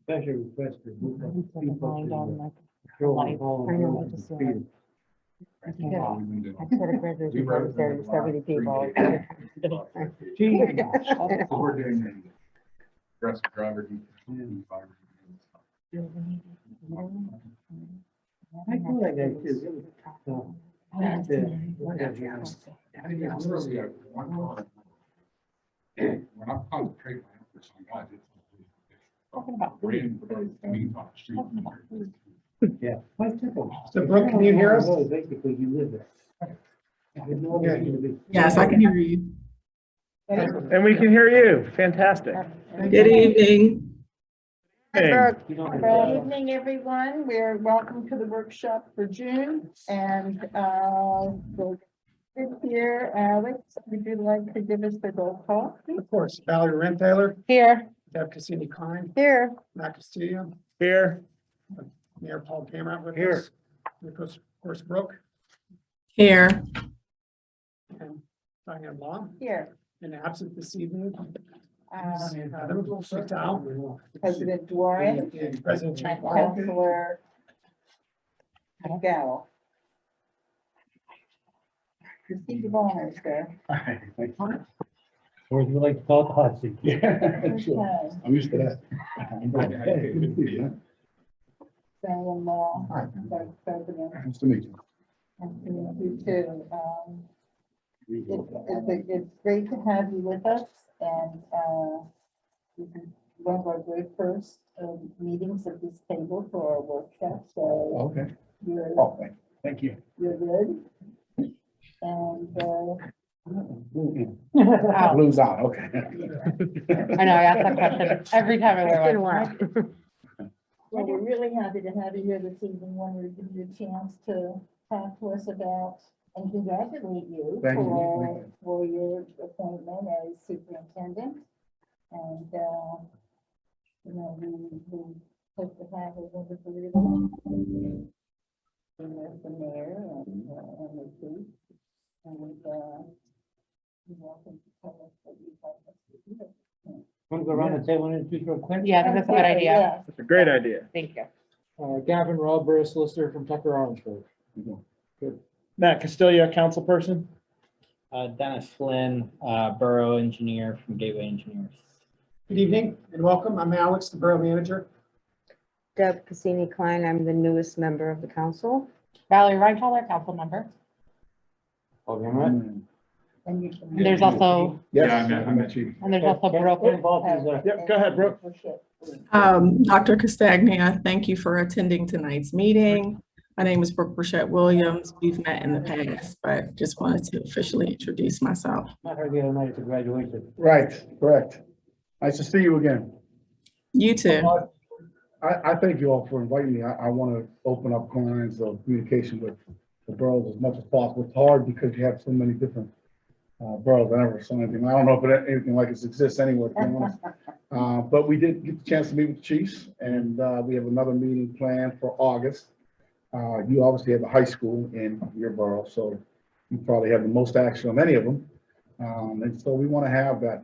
Special request to move up people to I control know, I just, speed. I started graduation, there were 70 people. Gee, We're doing aggressive driver. I feel like that too. So, When I'm concentrating on efforts on God, it's. Talking about Brain, food. means on the street. Talking about food. yeah. So Brooke, can you hear us? Basically, you live there. There's no other reason to be- Yes, I can hear you. And we can hear you. Fantastic. Good evening. Hey. You don't- Good evening, everyone. We're welcome to the workshop for June, and we'll sit here. Alex, would you like to give us the roll call? Of course, Valerie Rentaylor, Here. Deb Cassini Klein, Here. Matt Castillo, Here. Mayor Paul Cameron with Here. us. And of course, Brooke Here. and Diane Long, Here. and absent this evening. Um, Sit down. President Warren And President and Chan. Councilor McGowan. Receive the honors, sir. Or would you like to call it the hot seat? Yeah, sure. Okay. I'm used to that. Saying, Vice President, Nice to meet you. and to you too. It's great to have you with us, and this is one of our very first meetings at this table for our workshop, so Okay. you're, Oh, thank you. you're good. And Blues on, okay. I know, I ask that question every time I wear one. well, we're really happy to have you here this evening. Wanted to give you a chance to talk to us about and congratulate you Thank you. for your appointment as superintendent. And, you know, we hope to have a wonderful relationship with the mayor and the chief. And, you're welcome to tell us what you'd like us to do. Want to go around the table and introduce real quick? Yeah, I think that's a good idea. Yes. That's a great idea. Thank you. Gavin Robb, Borough Solicitor from Tucker Orangeburg. Matt Castillo, council person. Dennis Flynn, Borough Engineer from Gateway Engineers. Good evening and welcome. I'm Alex, the Borough Manager. Deb Cassini Klein, I'm the newest member of the council. Valerie Reinfeller, council member. Okay, And you can. And there's also, Yeah, I met you. and there's also Brooke. Yep, go ahead, Brooke. Dr. Castagna, thank you for attending tonight's meeting. My name is Brooke Burchett Williams. We've met in the past, but just wanted to officially introduce myself. Not her the other night at the graduation. Right, correct. Nice to see you again. You too. I thank you all for inviting me. I want to open up lines of communication with the boroughs as much as possible. It's hard because you have so many different boroughs. I never saw anything. I don't know if anything like this exists anywhere, to be honest. But we did get the chance to meet with the chiefs, and we have another meeting planned for August. You obviously have a high school in your borough, so you probably have the most action of any of them. And so we want to have that,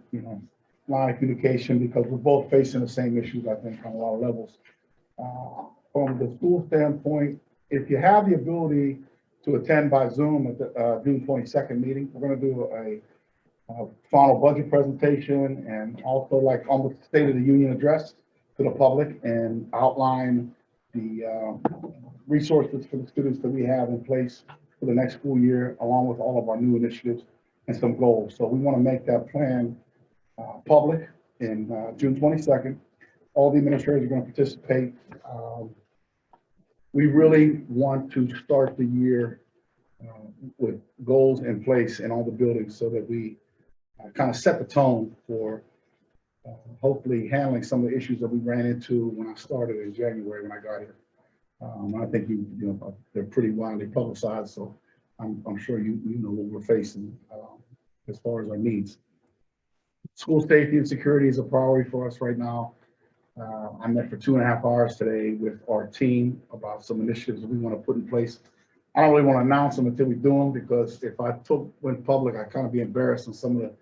line of communication because we're both facing the same issues, I think, on a lot of levels. From the school standpoint, if you have the ability to attend by Zoom at the June 22nd meeting, we're going to do a final budget presentation and also like almost a State of the Union address to the public and outline the resources for the students that we have in place for the next school year, along with all of our new initiatives and some goals. So we want to make that plan public in June 22nd. All the administrators are going to participate. We really want to start the year with goals in place in all the buildings so that we kind of set the tone for hopefully handling some of the issues that we ran into when I started in January when I got here. I think they're pretty widely publicized, so I'm sure you know what we're facing as far as our needs. School safety and security is a priority for us right now. I met for 2.5 hours today with our team about some initiatives that we want to put in place. I don't really want to announce them until we do them because if I went public, I'd kind of be embarrassed on some of the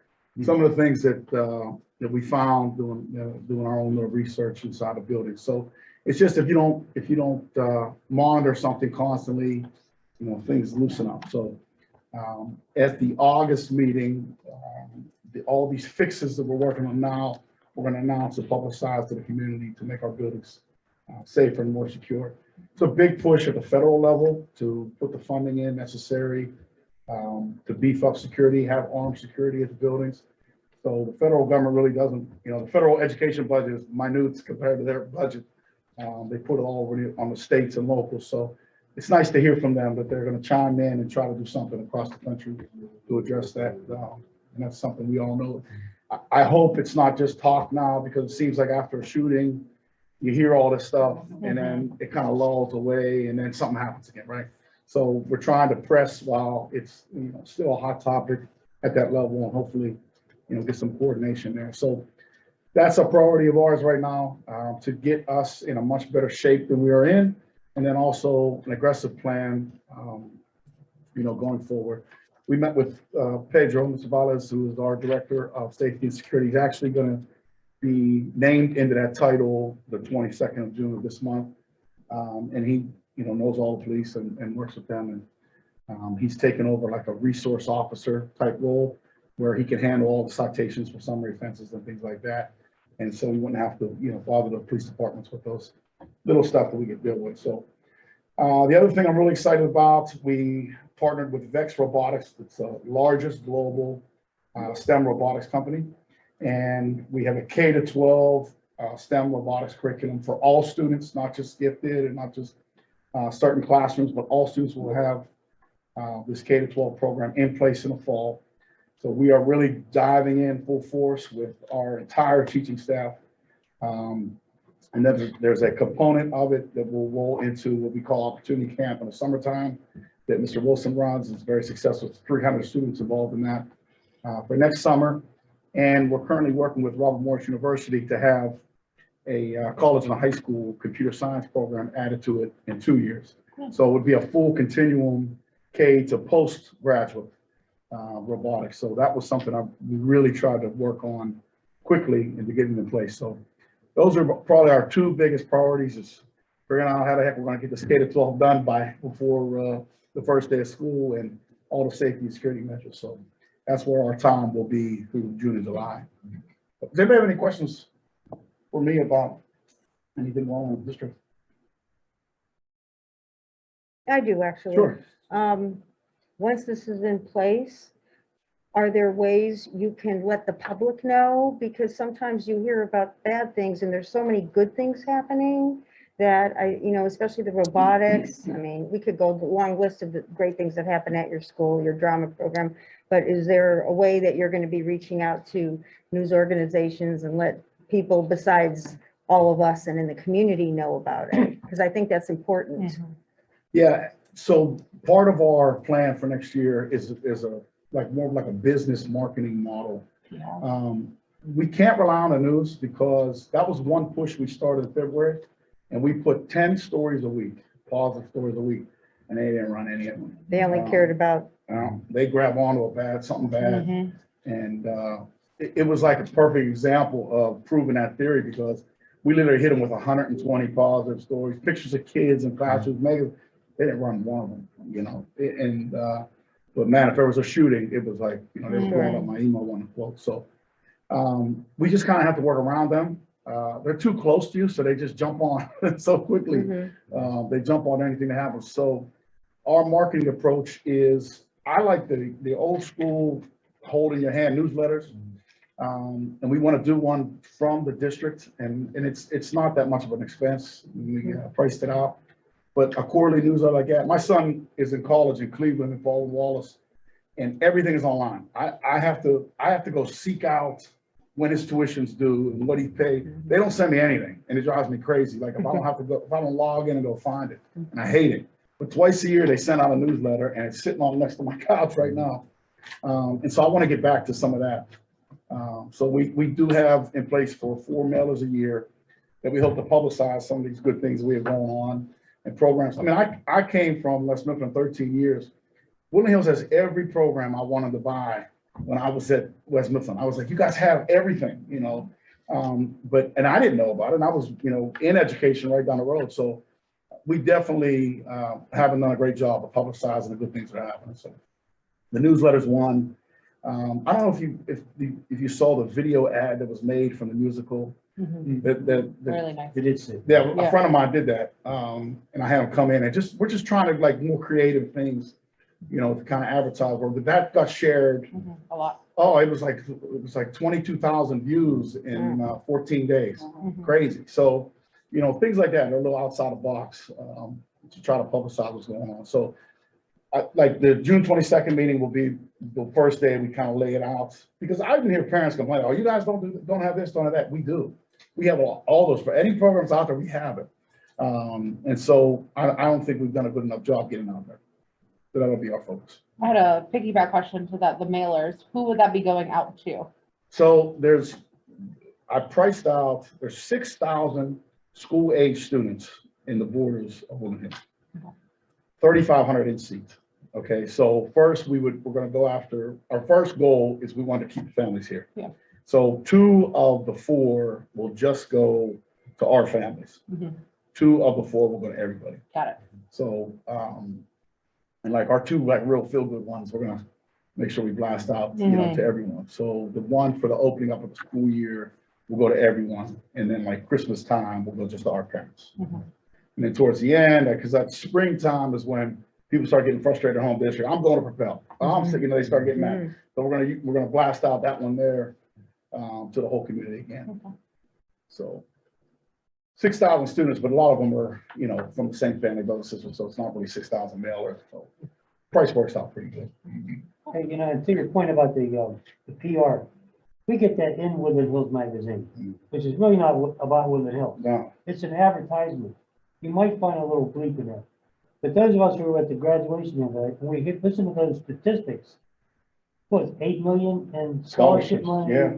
some of the things that we found doing our own little research inside the building. So it's just if you don't monitor something constantly, things loosen up. So at the August meeting, all these fixes that we're working on now, we're going to announce and publicize to the community to make our buildings safer and more secure. It's a big push at the federal level to put the funding in necessary to beef up security, have armed security at the buildings. So the federal government really doesn't, the federal education budget is minute compared to their budget. They put it all over on the states and locals. So it's nice to hear from them that they're going to chime in and try to do something across the country to address that. And that's something we all know. I hope it's not just talk now, because it seems like after a shooting, you hear all this stuff and then it kind of lulls away and then something happens again, right? So we're trying to press while it's still a hot topic at that level, and hopefully get some coordination there. So that's a priority of ours right now, to get us in a much better shape than we are in, and then also an aggressive plan, going forward. We met with Pedro Zavala, who is our Director of Safety and Security. He's actually going to be named into that title the 22nd of June of this month, and he knows all the police and works with them, and he's taken over like a resource officer type role, where he can handle all the citations for summary offenses and things like that. And so we wouldn't have to, bother the police departments with those little stuff that we get deal with. So the other thing I'm really excited about, we partnered with Vex Robotics. It's the largest global STEM robotics company. And we have a K-12 STEM robotics curriculum for all students, not just gifted and not just certain classrooms, but all students will have this K-12 program in place in the fall. So we are really diving in full force with our entire teaching staff. And then there's a component of it that will roll into what we call Opportunity Camp in the summertime that Mr. Wilson runs. It's very successful. 300 students involved in that for next summer. And we're currently working with Robert Morris University to have a college and a high school computer science program added to it in 2 years. So it would be a full continuum K to postgraduate robotics. So that was something we really tried to work on quickly and to get it in place. So those are probably our two biggest priorities, is figuring out how the heck we're going to get this K-12 done before the first day of school, and all the safety and security measures. So that's where our time will be through June and July. Does anybody have any questions for me about anything wrong with the district? I do, actually. Sure. Once this is in place, are there ways you can let the public know? Because sometimes you hear about bad things and there's so many good things happening that especially the robotics. I mean, we could go a long list of the great things that happen at your school, your drama program, but is there a way that you're going to be reaching out to news organizations and let people besides all of us and in the community know about it? Because I think that's important. Yeah. So part of our plan for next year is more of like a business marketing model. We can't rely on the news, because that was one push we started in February, and we put 10 stories a week, positive stories a week, and they didn't run any of them. They only cared about. They grab onto something bad. And it was like a perfect example of proving that theory, because we literally hit them with 120 positive stories, pictures of kids in classrooms. They didn't run one of them, but man, if there was a shooting, it was like, they were blowing up my email one quote. So we just kind of have to work around them. They're too close to you, so they just jump on so quickly. They jump on anything that happens. So our marketing approach is, I like the old school hold in your hand newsletters. And we want to do one from the district, and it's not that much of an expense. We priced it out. But a quarterly newsletter like that. My son is in college in Cleveland and Baldwin Wallace, and everything is online. I have to go seek out when his tuition's due and what he paid. They don't send me anything, and it drives me crazy. Like if I don't log in and go find it, and I hate it. But twice a year they send out a newsletter, and it's sitting on next to my couch right now. And so I want to get back to some of that. So we do have in place for 4 mailers a year that we hope to publicize some of these good things we have going on and programs. I mean, I came from Les Mifflin 13 years. Woodland Hills has every program I wanted to buy when I was at West Mifflin. I was like, you guys have everything, you know? And I didn't know about it. And I was, you know, in education right down the road. So we definitely haven't done a great job of publicizing the good things that are happening. So the newsletter's one. I don't know if you saw the video ad that was made from the musical. Really nice. It is. Yeah, Yeah. a friend of mine did that, and I had him come in and we're just trying to like more creative things, you know, to kind of advertise. Where that got shared. A lot. Oh, it was like 22,000 views in 14 days. Crazy. So, you know, things like that. They're a little outside the box to try to publicize what's going on. So, like the June 22nd meeting will be the first day we kind of lay it out, because I even hear parents complain, oh, you guys don't have this, don't have that. We do. We have all those, for any programs out there, we have it. And so I don't think we've done a good enough job getting out there. So that'll be our focus. I had a piggyback question to that, the mailers. Who would that be going out to? So I priced out, there's 6,000 school age students in the borders of Woodland, 3,500 in seats. Okay, so first we're going to go after, our first goal is we want to keep the families here. Yeah. So 2 of the 4 will just go to our families. 2 of the 4 will go to everybody. Got it. So, and like our 2 like real feel good ones, we're gonna make sure we blast out, you know, to everyone. So the one for the opening up of the school year will go to everyone, and then like Christmas time will go just to our parents. And then towards the end, because that springtime is when people start getting frustrated at home district. I'm going to Propel. I'm sick, you know, they start getting mad. So we're gonna blast out that one there to the whole community again. So 6,000 students, but a lot of them are, you know, from the same family, brother, sister, so it's not really 6,000 mailers. So price works out pretty good. Hey, you know, and to your point about the PR, we get that in Woodland Hills magazine, which is really not about Woodland Hills. No, It's an advertisement. You might find a little bleep in there. But those of us who were at the graduation event, when we listen to those statistics, what, 8 million in scholarship Scholarships, money? yeah.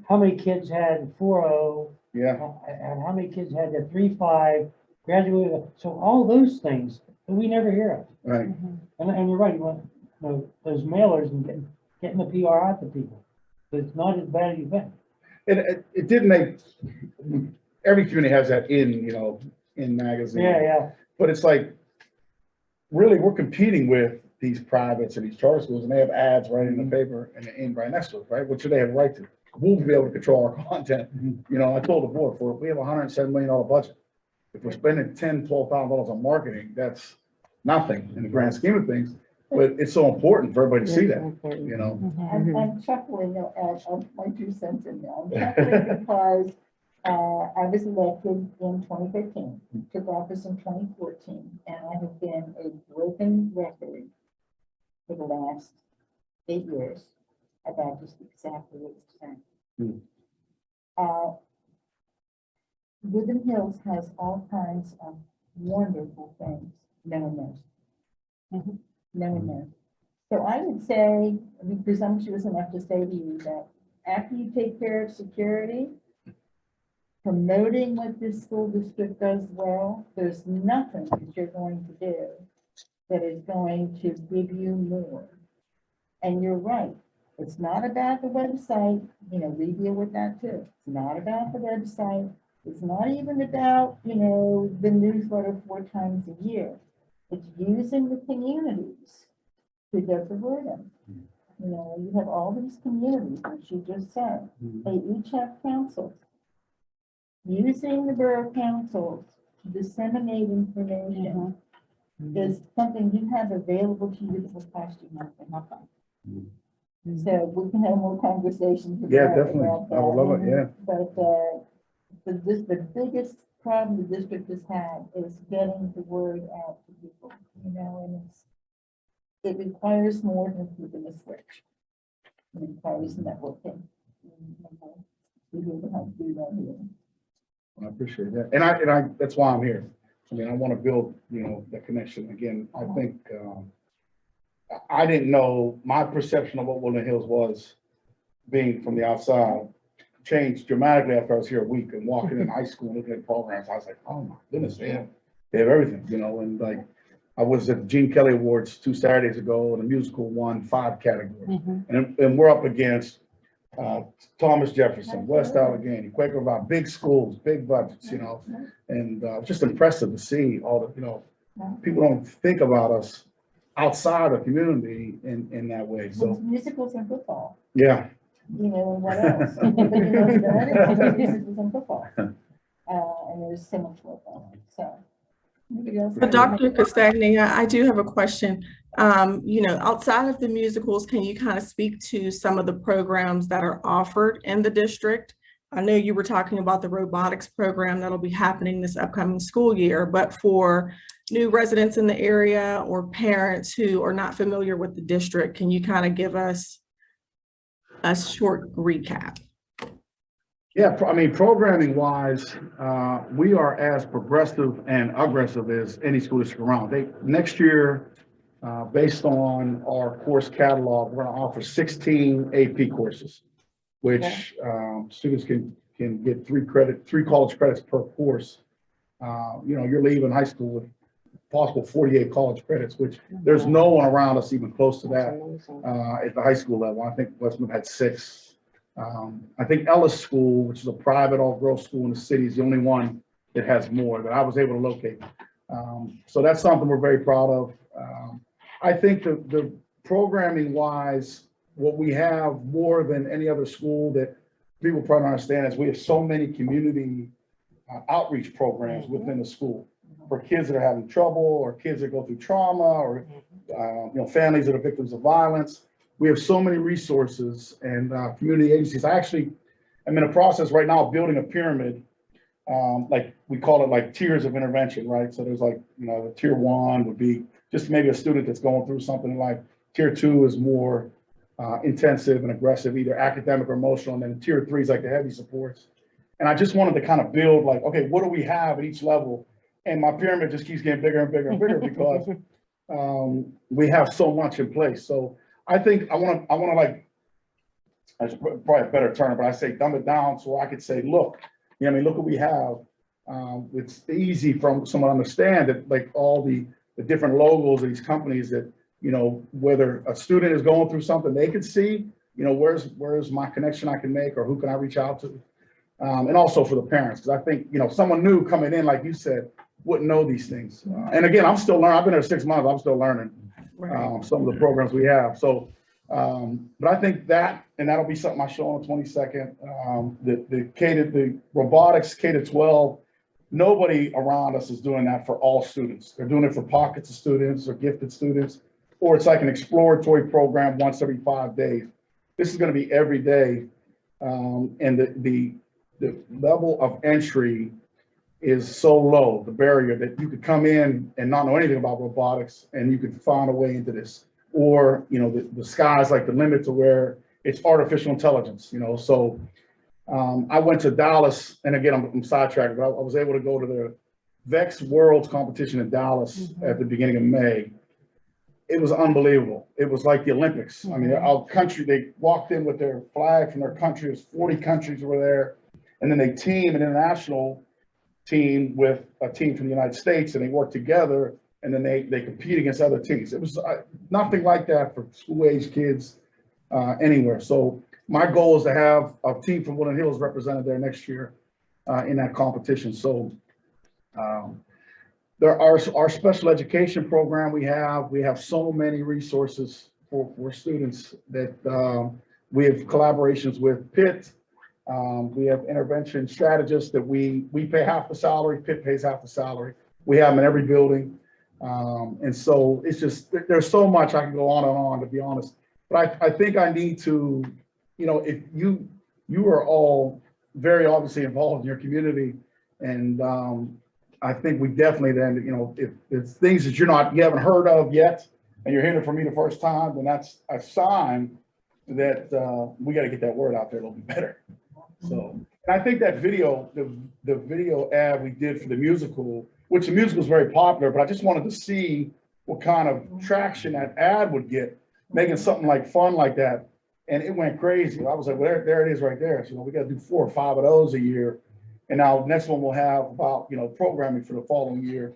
How many kids had 4.0? yeah, And how many kids had that 3.5, graduated? So all those things that we never hear of. right. And you're right, you want, you know, those mailers and getting the PR out to people. But it's not as bad as you think. It did make, every community has that you know, in magazine. Yeah. But it's like, really, we're competing with these privates and these charter schools, and they have ads right in the paper and the end right next to it, right? Which they have a right to. We'll be able to control our content. You know, I told the board, we have a $107 million budget. If we're spending $10,000, $12,000 on marketing, that's nothing in the grand scheme of things. But it's so important for everybody to see that, you know? I'm chuckling at my 2 cents in there. I'm chuckling because I was elected in 2015, took office in 2014, and I have been a broken record for the last 8 years about just exactly what it's saying. Woodland Hills has all kinds of wonderful things no one knows. No one knows. So I would say, I'd be presumptuous enough to say to you that after you take care of security, promoting what this school district does well, there's nothing that you're going to do that is going to give you more. And you're right. It's not about the website, you know, we deal with that too. It's not about the website. It's not even about, you know, the newsletter 4 times a year. It's using the communities to get the word out. You know, you have all these communities, as you just said. They each have councils. Using the borough councils to disseminate information is something you have available to you that will cost you nothing. So we can have more conversations. Yeah, about definitely. that. I would love it, yeah. But the biggest problem the district has had is getting the word out to people, you know, and it requires more than flipping a switch. It requires networking. We really have to do that here. I appreciate that. And I that's why I'm here. I mean, I want to build, you know, that connection again. I think, I didn't know, my perception of what Woodland Hills was, being from the outside, changed dramatically after I was here a week and walking in high school and looking at programs. I was like, oh my goodness, they have everything, you know, and like, I was at the Gene Kelly Awards 2 Saturdays ago, and the musical won 5 categories. And we're up against Thomas Jefferson, West Allegheny, Quaker Vine, big schools, big budgets, you know, and just impressive to see all the, you know, people don't think about us outside the community in that way. So Musicals and football, yeah, you know, what else? Nobody knows about it, it's musicals and football. And there's so much work on it, so. Anybody else? But Dr. Castagna, I do have a question. You know, outside of the musicals, can you kind of speak to some of the programs that are offered in the district? I know you were talking about the robotics program that'll be happening this upcoming school year, but for new residents in the area or parents who are not familiar with the district, can you kind of give us a short recap? yeah. I mean, programming wise, we are as progressive and aggressive as any school district around. Next year, based on our course catalog, we're going to offer 16 AP courses, which students can get 3 college credits per course. You know, you're leaving high school with possible 48 college credits, which there's no one around us even close to that at the high school level. I think Westman had 6. I think Ellis School, which is a private all-girls school in the city, is the only one that has more that I was able to locate. So that's something we're very proud of. I think the programming wise, what we have more than any other school that people probably don't understand is we have so many community outreach programs within the school for kids that are having trouble or kids that go through trauma or you know, families that are victims of violence. We have so many resources and community agencies. I actually am in a process right now of building a pyramid, like we call it like tiers of intervention, right? So there's like, you know, the tier 1 would be just maybe a student that's going through something like tier 2 is more intensive and aggressive, either academic or emotional. And then tier 3 is like the heavy supports. And I just wanted to kind of build like, okay, what do we have at each level? And my pyramid just keeps getting bigger and bigger and bigger because we have so much in place. So I think I want to like, that's probably a better term, but I say dumb it down so I could say, look, you know, I mean, look what we have. It's easy for someone to understand that like all the different logos of these companies that, you know, whether a student is going through something they can see, you know, where's my connection I can make or who can I reach out to? And also for the parents, because I think, you know, someone new coming in, like you said, wouldn't know these things. And again, I'm still learning. I've been there 6 months. I'm still learning some of the programs we have. So, but I think that, and that'll be something I show on the 22nd, the robotics K-12, nobody around us is doing that for all students. They're doing it for pockets of students or gifted students, or it's like an exploratory program once every 5 days. This is going to be every day. And the level of entry is so low, the barrier that you could come in and not know anything about robotics and you could find a way into this. Or, you know, the sky's like the limit to where it's artificial intelligence, you know. So I went to Dallas, and again, I'm sidetracked, but I was able to go to the VEX Worlds competition in Dallas at the beginning of May. It was unbelievable. It was like the Olympics. I mean, our country, they walked in with their flag from their country. It was 40 countries were there. And then they team an international team with a team from the United States, and they work together, and then they compete against other teams. It was nothing like that for school-age kids anywhere. So my goal is to have a team from Woodland Hills represented there next year in that competition. So there are our special education program we have so many resources for students that we have collaborations with Pitt. We have intervention strategists that we pay half the salary, Pitt pays half the salary. We have them in every building. And so it's just, there's so much I can go on and on, to be honest. But I think I need to, you know, if you are all very obviously involved in your community, and I think we definitely then, you know, if things that you haven't heard of yet, and you're hearing it from me the first time, then that's a sign that we got to get that word out there a little bit better. So, and I think that video, the video ad we did for the musical, which the musical is very popular, but I just wanted to see what kind of traction that ad would get, making something like fun like that. And it went crazy. I was like, well, there it is right there. So, you know, we got to do 4 or 5 of those a year. And now next one we'll have about, you know, programming for the following year.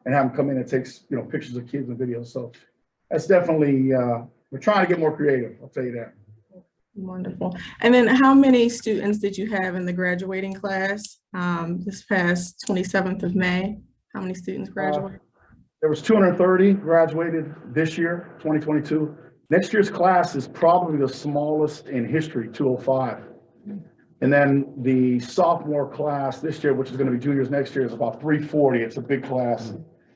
and have them come in and take, pictures of kids and videos. So that's definitely, we're trying to get more creative, I'll tell you that. Wonderful. And then how many students did you have in the graduating class this past 27th of May? How many students graduated? There was 230 graduated this year, 2022. Next year's class is probably the smallest in history, 205. And then the sophomore class this year, which is going to be juniors next year, is about 340. It's a big class.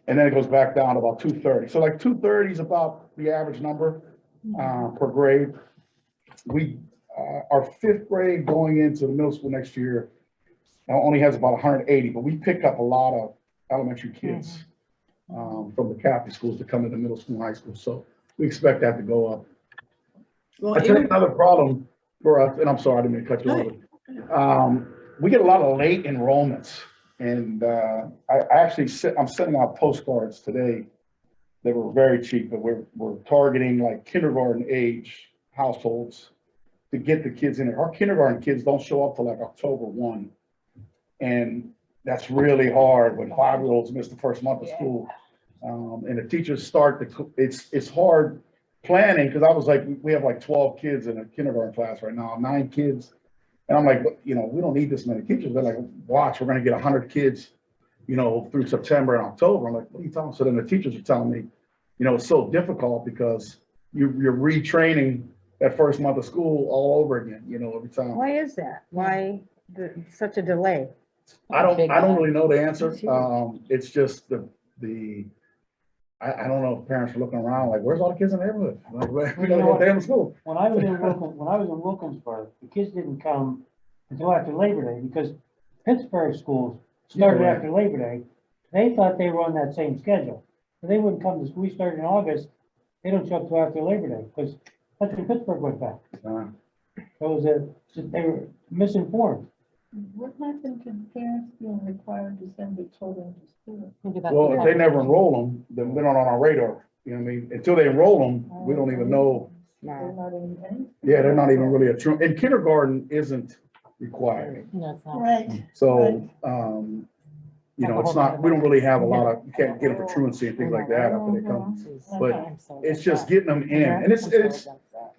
And then it goes back down to about 230. So like 230 is about the average number per grade. Our fifth grade going into the middle school next year only has about 180, but we pick up a lot of elementary kids from the Catholic schools to come into middle school and high school. So we expect that to go up. Well, I tell you another problem for us, and I'm sorry, I didn't mean to cut you off. We get a lot of late enrollments, and I'm sending out postcards today that were very cheap, but we're targeting like kindergarten age households to get the kids in there. Our kindergarten kids don't show up till like October 1. And that's really hard when 5-year-olds miss the first month of school. And the teachers it's hard planning, because I was like, we have like 12 kids in a kindergarten class right now, 9 kids. And I'm like, we don't need this many teachers. They're like, watch, we're gonna get 100 kids, through September and October. I'm like, what are you talking? So then the teachers are telling me, it's so difficult because you're retraining that first month of school all over again, every time. Why is that? Why such a delay? I don't really know the answer. It's just I don't know if parents are looking around like, where's all the kids in the neighborhood? Like, we gotta go to school. When I was in Wilkinsburg, the kids didn't come until after Labor Day, because Pittsburgh schools started after Labor Day. They thought they were on that same schedule. So they wouldn't come to school. We started in August. They don't show up till after Labor Day, because that's when Pittsburgh went back. They were misinformed. What happened to parents being required to send their children to school? Well, if they never enroll them, then they're not on our radar. You know what I mean? Until they enroll them, we don't even know. They're not in any. Yeah, they're not even really and kindergarten isn't required. No, it's not. Right. So, it's not, we don't really have a lot of, you can't get them for truancy and things like that after they come. But it's just getting them in, and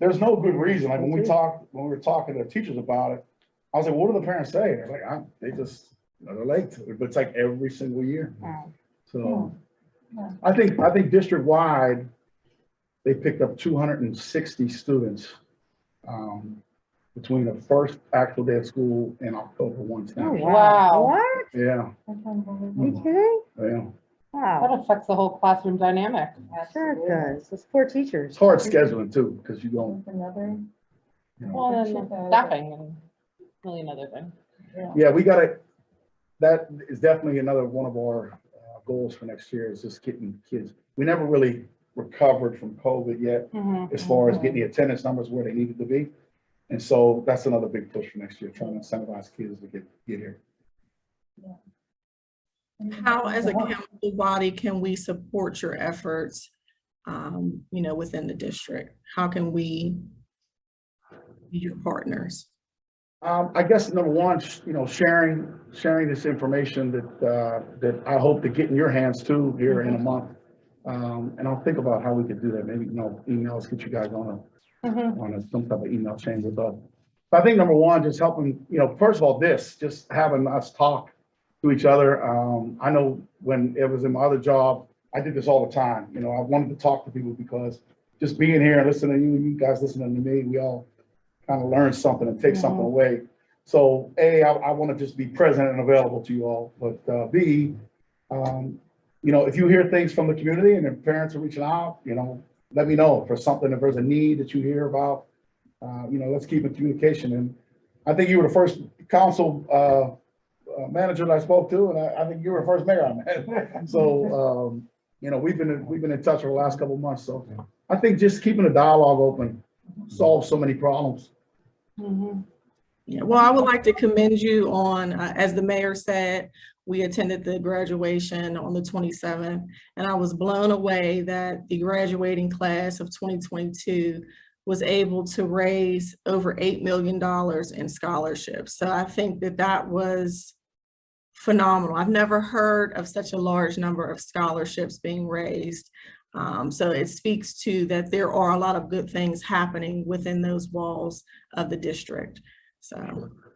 there's no good reason. Like when we were talking to teachers about it, I was like, what do the parents say? They're like, they just, they're late. But it's like every single year. So I think district-wide, they picked up 260 students between the first actual day of school and October 1. Oh, Wow. What? Yeah, Are you kidding? yeah. That Wow. affects the whole classroom dynamic. Sure it does. Those poor teachers. It's hard scheduling too, because you don't, Another. Well, and staffing and a million other things. yeah, that is definitely another one of our goals for next year, is just getting kids. We never really recovered from COVID yet, as far as getting the attendance numbers where they needed to be. And so that's another big push for next year, trying to incentivize kids to get here. How, as a council body, can we support your efforts, within the district? How can we be your partners? I guess number one, sharing this information that I hope to get in your hands too here in a month. And I'll think about how we could do that. Maybe, emails, get you guys on some type of email chain with us. But I think number one, just helping, first of all, just having us talk to each other. I know when it was in my other job, I did this all the time. I wanted to talk to people because just being here and listening to you guys listening to me, we all kind of learn something and take something away. So A, I want to just be present and available to you all. But B, if you hear things from the community and if parents are reaching out, let me know if there's something, if there's a need that you hear about. Let's keep in communication. And I think you were the first council manager that I spoke to, and I think you were the first mayor I met. So, we've been in touch for the last couple of months. So I think just keeping the dialogue open solves so many problems. Yeah, well, I would like to commend you on, as the mayor said, we attended the graduation on the 27th, and I was blown away that the graduating class of 2022 was able to raise over $8 million in scholarships. So I think that was phenomenal. I've never heard of such a large number of scholarships being raised. So it speaks to that there are a lot of good things happening within those walls of the district. So,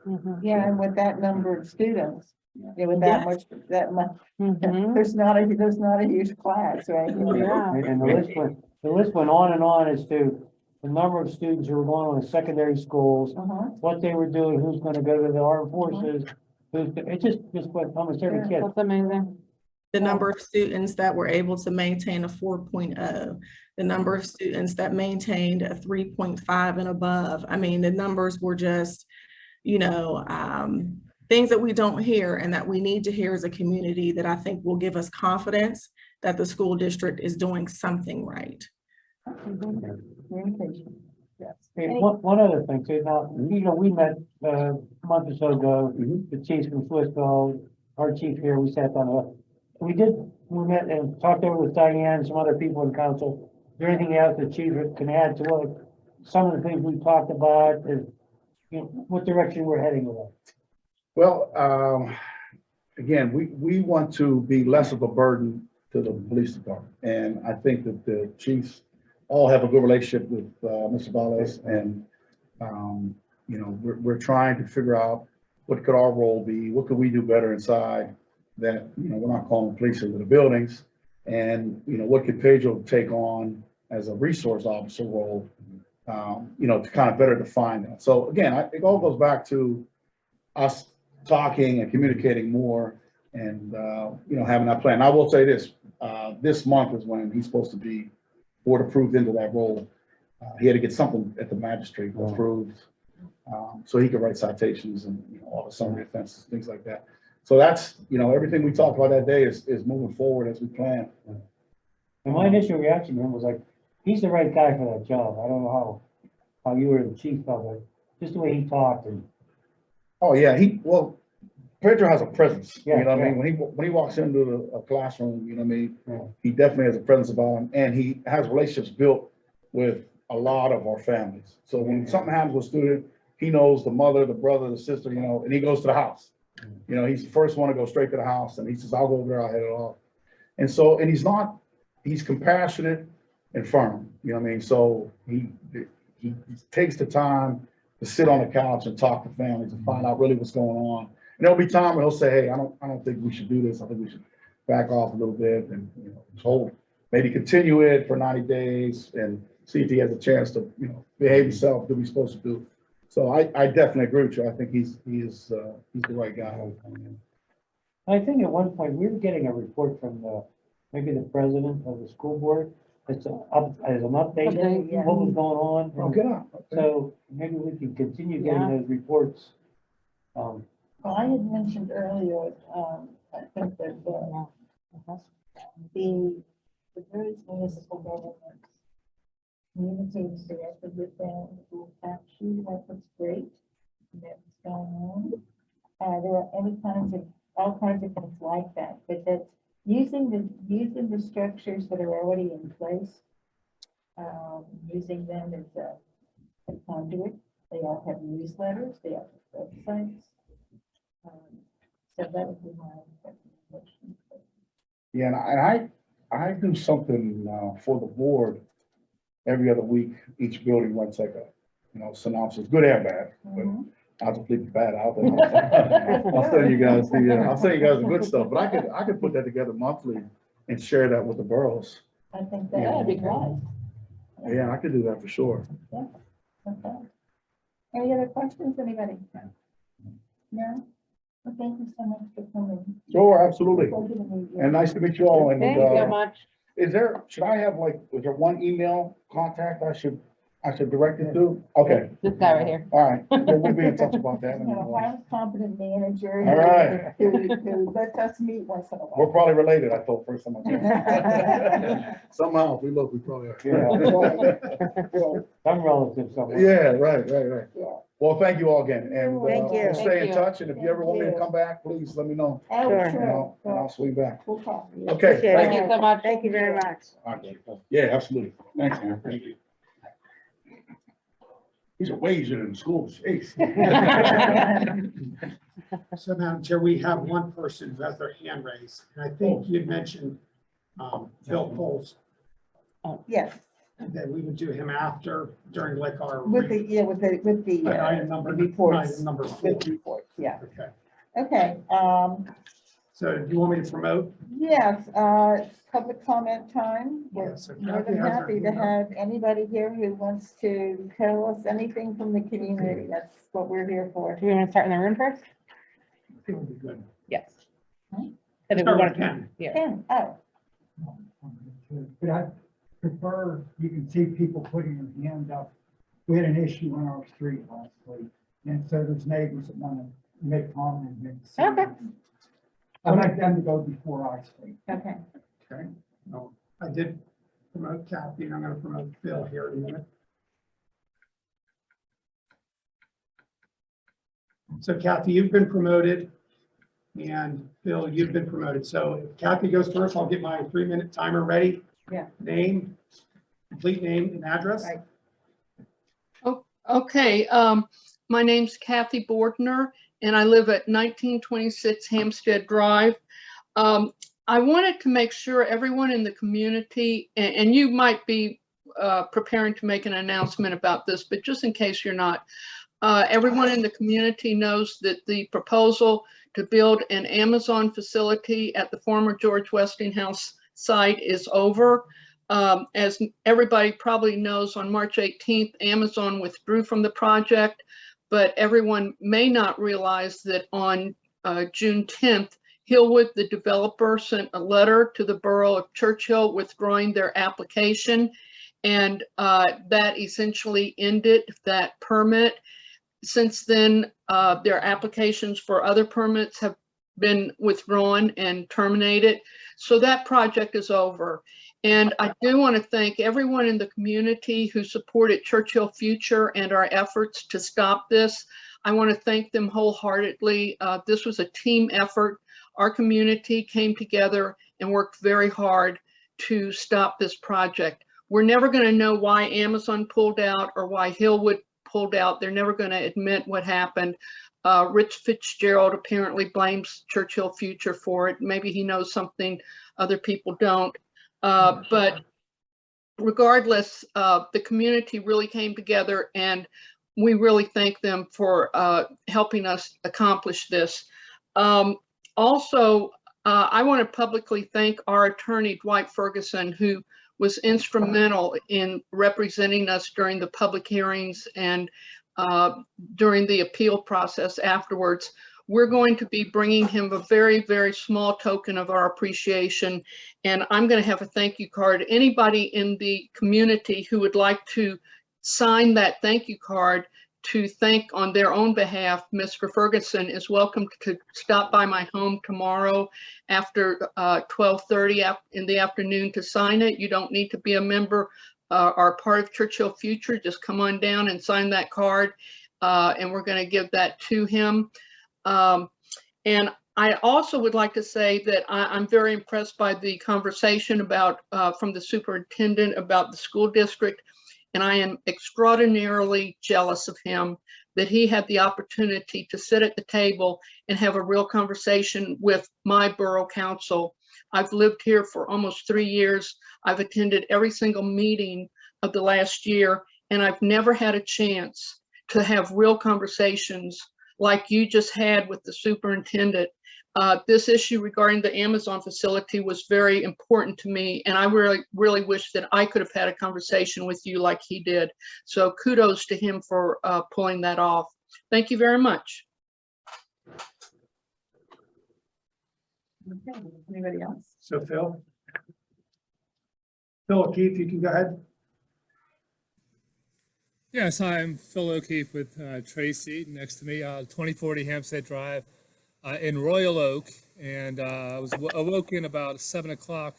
Mhm. Yeah, and with that number of students, with that Yes. much, Mhm. there's not a huge class, right? Yeah. And the list went on as to the number of students who were going on to secondary schools, Uh-huh. what they were doing, who's gonna go to the armed forces. It just went almost every kid. That's amazing. the number of students that were able to maintain a 4.0, the number of students that maintained a 3.5 and above. I mean, the numbers were just, things that we don't hear and that we need to hear as a community that I think will give us confidence that the school district is doing something right. Communication, yes. Hey, one other thing too, now, we met a month or so ago, the chiefs from Swissville, our chief here, we sat down, we met and talked over with Diane and some other people in council. Is there anything else the chief can add to what, some of the things we talked about, is, what direction we're heading with? Well, again, we want to be less of a burden to the police department. And I think that the chiefs all have a good relationship with Mr. Ballas, and we're trying to figure out what could our role be, what could we do better inside that, we're not calling police into the buildings, and what could Pedro take on as a resource officer role, to kind of better define that. So again, it all goes back to us talking and communicating more, and having that plan. I will say this: this month is when he's supposed to be board approved into that role. He had to get something at the magistrate approved, so he could write citations and all the summary offenses, things like that. So that's everything we talked about that day is moving forward as we plan. And my initial reaction to him was like, he's the right guy for that job. I don't know how you were the chief of it, just the way he talked and. Oh yeah, Pedro has a presence. Yeah, What I mean? When he walks into a classroom, Yeah. he definitely has a presence about him, and he has relationships built with a lot of our families. So when something happens with a student, he knows the mother, the brother, the sister, and he goes to the house. He's the first one to go straight to the house, and he says, "I'll go over there, I'll head it off." And so, and he's compassionate and firm. So he takes the time to sit on the couch and talk to families and find out really what's going on. And there'll be time when he'll say, "Hey, I don't think we should do this. I think we should back off a little bit and maybe continue it for 90 days and see if he has a chance to behave himself, do what he's supposed to do." So I definitely agree with you. I think he's the right guy. I think at one point, we were getting a report from maybe the president of the school board, as an update, Update, yeah. what was going on. Oh, get up. Okay. So maybe we can continue getting Yeah. those reports. Well, I had mentioned earlier, I think that the various municipal governments communicates directly with them, through fact sheet, that's what's great, that's going on. There are all kinds of things like that, but that's using the structures that are already in place, using them as a conduit. They all have newsletters, they all have websites. So that would be my recommendation. Yeah, and I do something for the board every other week. Each building runs like a synopsis, good and bad. But I'll just leave the bad out there. I'll send you guys the good stuff. But I could put that together monthly and share that with the boroughs. I think that would be great. Yeah, I could do that for sure. Okay. Any other questions, anybody? No? Well, thank you so much for coming. Sure, absolutely. Pleasure to meet you. And nice to meet you all. And Thank you so much. is there one email contact I should direct it to? Okay, This guy right here. all right. We'll be in touch about that. You know, a highly competent manager. All right. Who lets us meet once in a We're while. probably related, I thought first time I came. Somehow, if we look, we probably are. Yeah. Some relatives somewhere. Yeah, right. Yeah. Well, thank you all again, and Thank you. we'll stay Thank in you. touch, and if you ever want me to come back, please let me know. Oh, Sure. And I'll swing back. We'll talk. Okay. Appreciate Thank it. you so much. Thank you very much. Okay. Yeah, absolutely. Thanks, man. Thank you. These are ways in the schools. Jeez. So Madam Chair, we have one person who has their hand raised, and I think you'd mentioned Phil Coles, Yes, that we would do him after during like our. with the Item number, reports, item number 4. with reports, yeah. Okay, Okay, so do you want me to promote? yes, public comment time. We're Yeah, so more Kathy than has her happy to hand up. have anybody here who wants to tell us anything from the community. That's what we're here for. Do we want to start in the room first? I think it would be good. Yes. Hmm? And then we Start want with to, Ken. yeah. Ken, oh, But I prefer, you can see people putting their hand up. We had an issue on our street last week, and so there's neighbors that want to make comments. Okay. I'd like them to go before I speak. okay. Okay, well, I did promote Kathy, and I'm gonna promote Phil here in a minute. So Kathy, you've been promoted, and Phil, you've been promoted. So if Kathy goes first, I'll get my 3-minute timer ready. Yeah. Name, complete name and address. Right. Okay, my name's Kathy Bordner, and I live at 1926 Hampstead Drive. I wanted to make sure everyone in the community, and you might be preparing to make an announcement about this, but just in case you're not, everyone in the community knows that the proposal to build an Amazon facility at the former George Westinghouse site is over. As everybody probably knows, on March 18th, Amazon withdrew from the project, but everyone may not realize that on June 10th, Hillwood, the developer, sent a letter to the Borough of Churchill withdrawing their application, and that essentially ended that permit. Since then, their applications for other permits have been withdrawn and terminated, so that project is over. And I do want to thank everyone in the community who supported Churchill Future and our efforts to stop this. I want to thank them wholeheartedly. This was a team effort. Our community came together and worked very hard to stop this project. We're never going to know why Amazon pulled out or why Hillwood pulled out. They're never going to admit what happened. Rich Fitzgerald apparently blames Churchill Future for it. Maybe he knows something other people don't. But regardless, the community really came together, and we really thank them for helping us accomplish this. Also, I want to publicly thank our attorney, Dwight Ferguson, who was instrumental in representing us during the public hearings and during the appeal process afterwards. We're going to be bringing him a very, very small token of our appreciation. And I'm going to have a thank you card. Anybody in the community who would like to sign that thank you card to thank on their own behalf, Mr. Ferguson is welcome to stop by my home tomorrow after 12:30 in the afternoon to sign it. You don't need to be a member or part of Churchill Future. Just come on down and sign that card. And we're going to give that to him. And I also would like to say that I'm very impressed by the conversation about from the superintendent about the school district. And I am extraordinarily jealous of him that he had the opportunity to sit at the table and have a real conversation with my borough council. I've lived here for almost 3 years. I've attended every single meeting of the last year, and I've never had a chance to have real conversations like you just had with the superintendent. This issue regarding the Amazon facility was very important to me, and I really wish that I could have had a conversation with you like he did. So kudos to him for pulling that off. Thank you very much. Okay, anybody else? So Phil O'Keefe, you can go ahead. Yes, I'm Phil O'Keefe with Tracy next to me, 2040 Hampstead Drive in Royal Oak. And I was awoken about 7 o'clock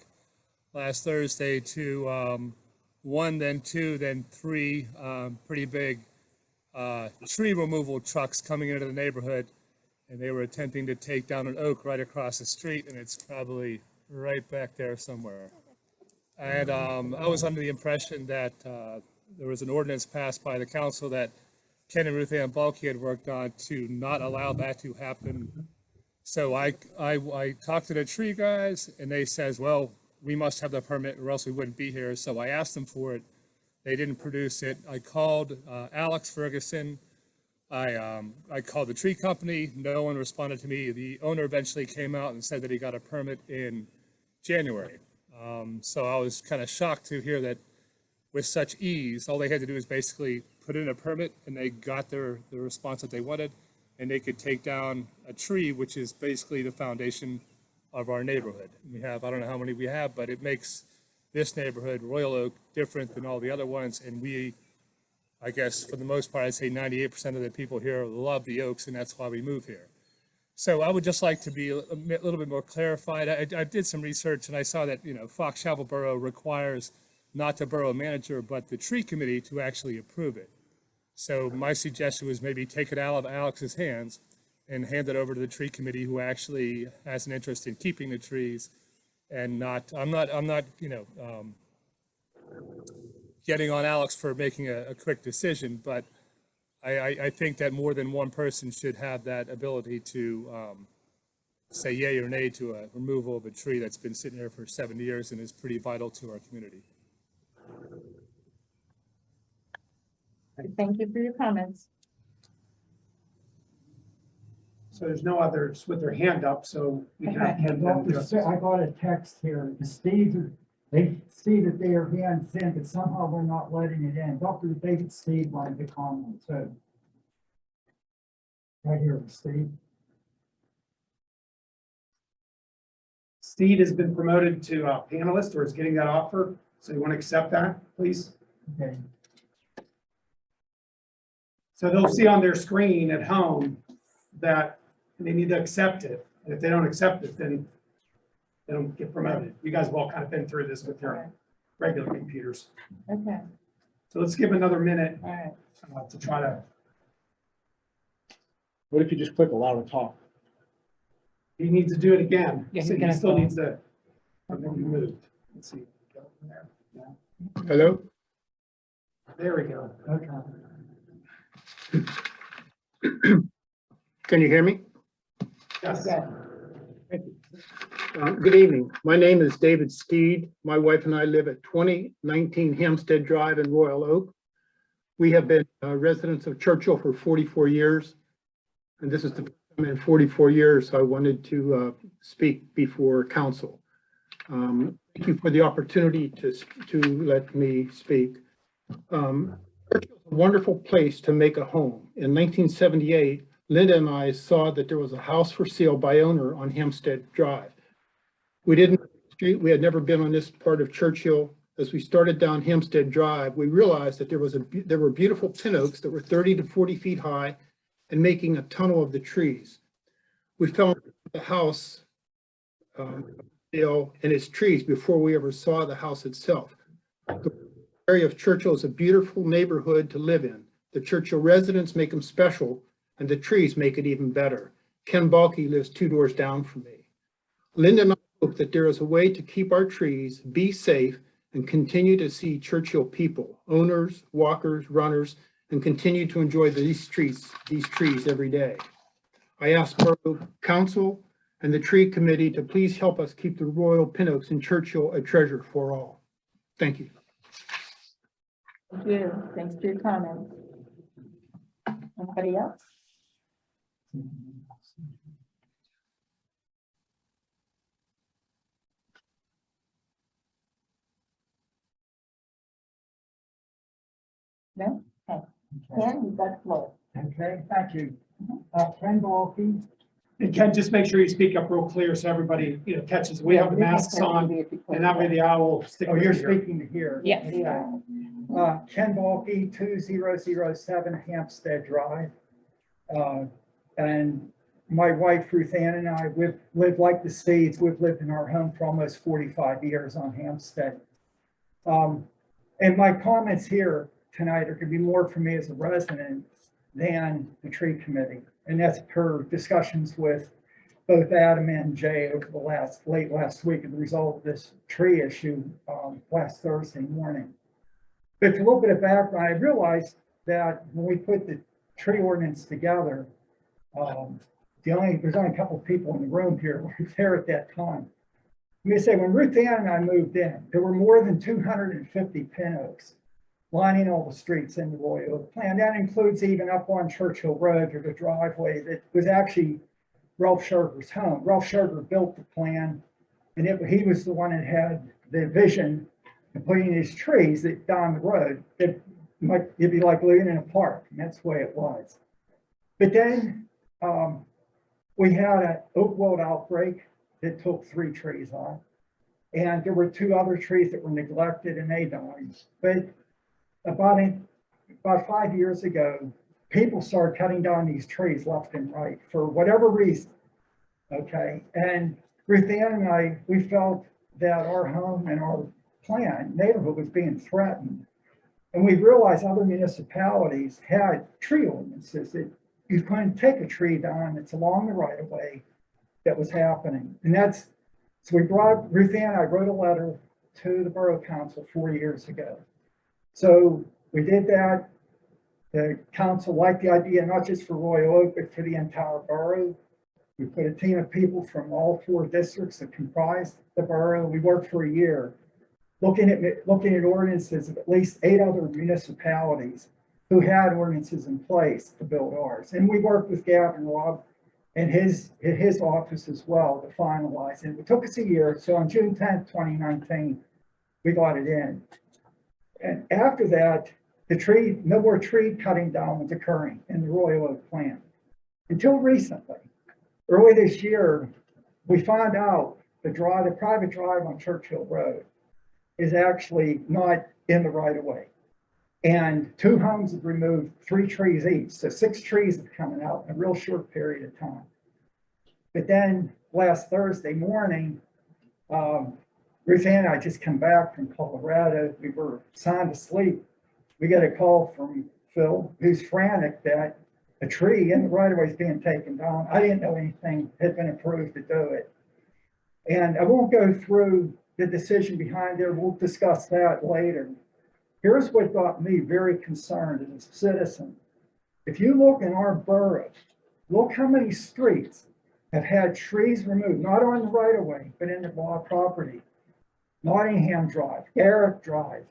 last Thursday to 1, then 2, then 3 pretty big tree removal trucks coming into the neighborhood. And they were attempting to take down an oak right across the street, and it's probably right back there somewhere. And I was under the impression that there was an ordinance passed by the council that Ken and Ruth Ann Balke had worked on to not allow that to happen. So I talked to the tree guys and they says, well, we must have the permit or else we wouldn't be here. So I asked them for it. They didn't produce it. I called Alex Ferguson. I called the tree company. No one responded to me. The owner eventually came out and said that he got a permit in January. So I was kind of shocked to hear that with such ease, all they had to do is basically put in a permit and they got the response that they wanted, and they could take down a tree, which is basically the foundation of our neighborhood. We have, I don't know how many we have, but it makes this neighborhood, Royal Oak, different than all the other ones. And we, I guess for the most part, I'd say 98% of the people here love the Oaks, and that's why we move here. So I would just like to be a little bit more clarified. I did some research and I saw that, Fox Chapel Borough requires not the borough manager, but the tree committee to actually approve it. So my suggestion was maybe take it out of Alex's hands and hand it over to the tree committee, who actually has an interest in keeping the trees, and not, I'm not, getting on Alex for making a quick decision, but I think that more than one person should have that ability to say yay or nay to a removal of a tree that's been sitting there for 7 years and is pretty vital to our community. Thank you for your comments. So there's no others with their hand up, so we can have Ken then address this. I got a text here. They see that their hand's in, but somehow they're not letting it in. Dr. David Steed wanted to comment too. Right here, Steve. Steve has been promoted to a panelist, or is getting that offer. So you want to accept that, please? Okay. So they'll see on their screen at home that they need to accept it. And if they don't accept it, then they don't get promoted. You guys have all kind of been through this with your regular computers. Okay, So let's give another minute all right. to try to. What if you just click allow to talk? He needs to do it again. Yeah, So he's gonna he still call. needs to. And then he moved. Let's see. Go from there. Yeah. Hello? There we go. Okay. Can you hear me? Yes. Good evening. My name is David Steed. My wife and I live at 2019 Hampstead Drive in Royal Oak. We have been residents of Churchill for 44 years. And this is the first time in 44 years I wanted to speak before council. Thank you for the opportunity to let me speak. Churchill is a wonderful place to make a home. In 1978, Linda and I saw that there was a house for sale by owner on Hampstead Drive. We had never been on this part of Churchill. As we started down Hampstead Drive, we realized that there were beautiful pin oaks that were 30 to 40 feet high and making a tunnel of the trees. We found the house sale and its trees before we ever saw the house itself. The area of Churchill is a beautiful neighborhood to live in. The Churchill residents make them special, and the trees make it even better. Ken Balke lives 2 doors down from me. Linda and I hope that there is a way to keep our trees, be safe, and continue to see Churchill people, owners, walkers, runners, and continue to enjoy these trees every day. I ask Borough Council and the Tree Committee to please help us keep the Royal Pin Oaks in Churchill a treasure for all. Thank you. Thank you. Thanks for your comments. Anybody else? No? Okay. Ken, you've got the floor. Okay, thank you. Ken Balke. And Ken, just make sure you speak up real clear so everybody, catches. We have the masks on, and that way the owl will stick. Oh, with you're you here. speaking to here. Yes. Ken Balke, 2007 Hampstead Drive. And my wife Ruth Ann and I, we've lived like the Steeds. We've lived in our home for almost 45 years on Hampstead. And my comments here tonight are going to be more for me as a resident than the tree committee. And that's per discussions with both Adam and Jay over the late last week as a result of this tree issue last Thursday morning. But it's a little bit of background. I realized that when we put the tree ordinance together. There's only a couple of people in the room here who were there at that time. Let me say, when Ruth Ann and I moved in, there were more than 250 pin oaks lining all the streets in the Royal Oak plan. That includes even up on Churchill Road, there's a driveway that was actually Ralph Scherger's home. Ralph Scherger built the plan, and he was the one that had the vision of putting these trees that down the road that it'd be like living in a park, and that's the way it was. But then we had an oak wilt outbreak that took 3 trees off, and there were 2 other trees that were neglected and they died. But about 5 years ago, people started cutting down these trees left and right for whatever reason. Okay, and Ruth Ann and I, we felt that our home and our neighborhood was being threatened. And we realized other municipalities had tree ordinances that you couldn't take a tree down that's along the right of way that was happening. And so Ruth Ann and I wrote a letter to the Borough Council 4 years ago. So we did that. The council liked the idea, not just for Royal Oak, but for the entire borough. We put a team of people from all 4 districts that comprised the borough. We worked for a year looking at ordinances of at least 8 other municipalities who had ordinances in place to build ours. And we worked with Gavin Robb and his office as well to finalize it. It took us a year. So on June 10th, 2019, we got it in. And after that, no more tree cutting down was occurring in the Royal Oak plan until recently. Early this year, we found out the private drive on Churchill Road is actually not in the right of way. And 2 homes have removed 3 trees each. So 6 trees have come out in a real short period of time. But then last Thursday morning, Ruth Ann and I just come back from Colorado. We were sound asleep. We get a call from Phil, who's frantic that a tree in the right of way is being taken down. I didn't know anything had been approved to do it. And I won't go through the decision behind there. We'll discuss that later. Here's what got me very concerned as a citizen. If you look in our borough, look how many streets have had trees removed, not on the right of way, but in the law property. Nottingham Drive, Garrick Drive,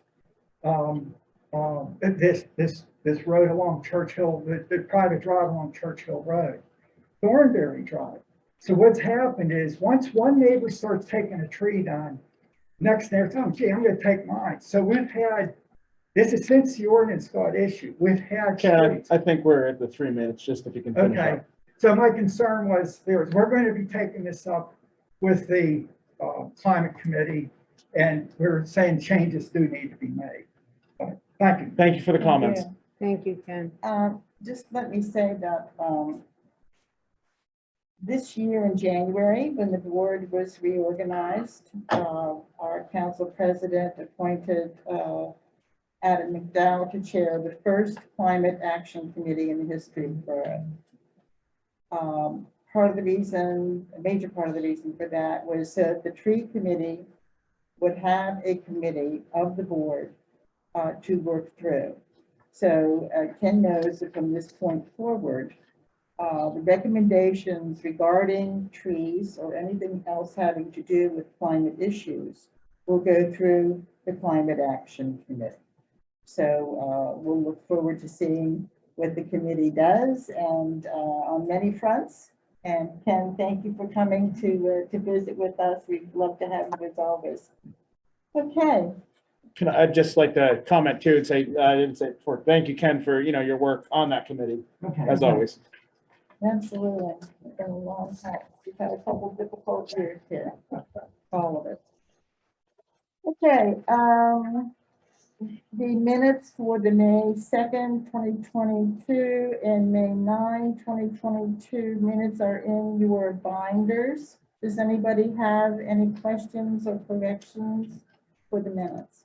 this road along Churchill, the private drive along Churchill Road, Thornberry Drive. So what's happened is once one neighbor starts taking a tree down, next neighbor, oh, gee, I'm going to take mine. So we've had, this is since the ordinance got issued, we've had. Ken, I think we're at the 3 minutes, just if you can finish Okay. up. So my concern was we're going to be taking this up with the climate committee, and we're saying changes do need to be made. Thank you. Thank you for the comments. Thank you, Ken. Just let me say that this year in January, when the board was reorganized, our council president appointed Adam McDowell to chair the first climate action committee in the history of the borough. Part of the reason, a major part of the reason for that was that the tree committee would have a committee of the board to work through. So Ken knows that from this point forward, the recommendations regarding trees or anything else having to do with climate issues will go through the Climate Action Committee. So we'll look forward to seeing what the committee does, and on many fronts. And Ken, thank you for coming to visit with us. We'd love to have you as always. Okay. Can I'd just like to comment too and say, I didn't say it before, thank you, Ken, for, your work on that committee, as always. Absolutely. It's been a long time. We've had a couple of difficult years here, all of it. Okay, the minutes for the May 2nd, 2022 and May 9, 2022 minutes are in your binders. Does anybody have any questions or corrections for the minutes?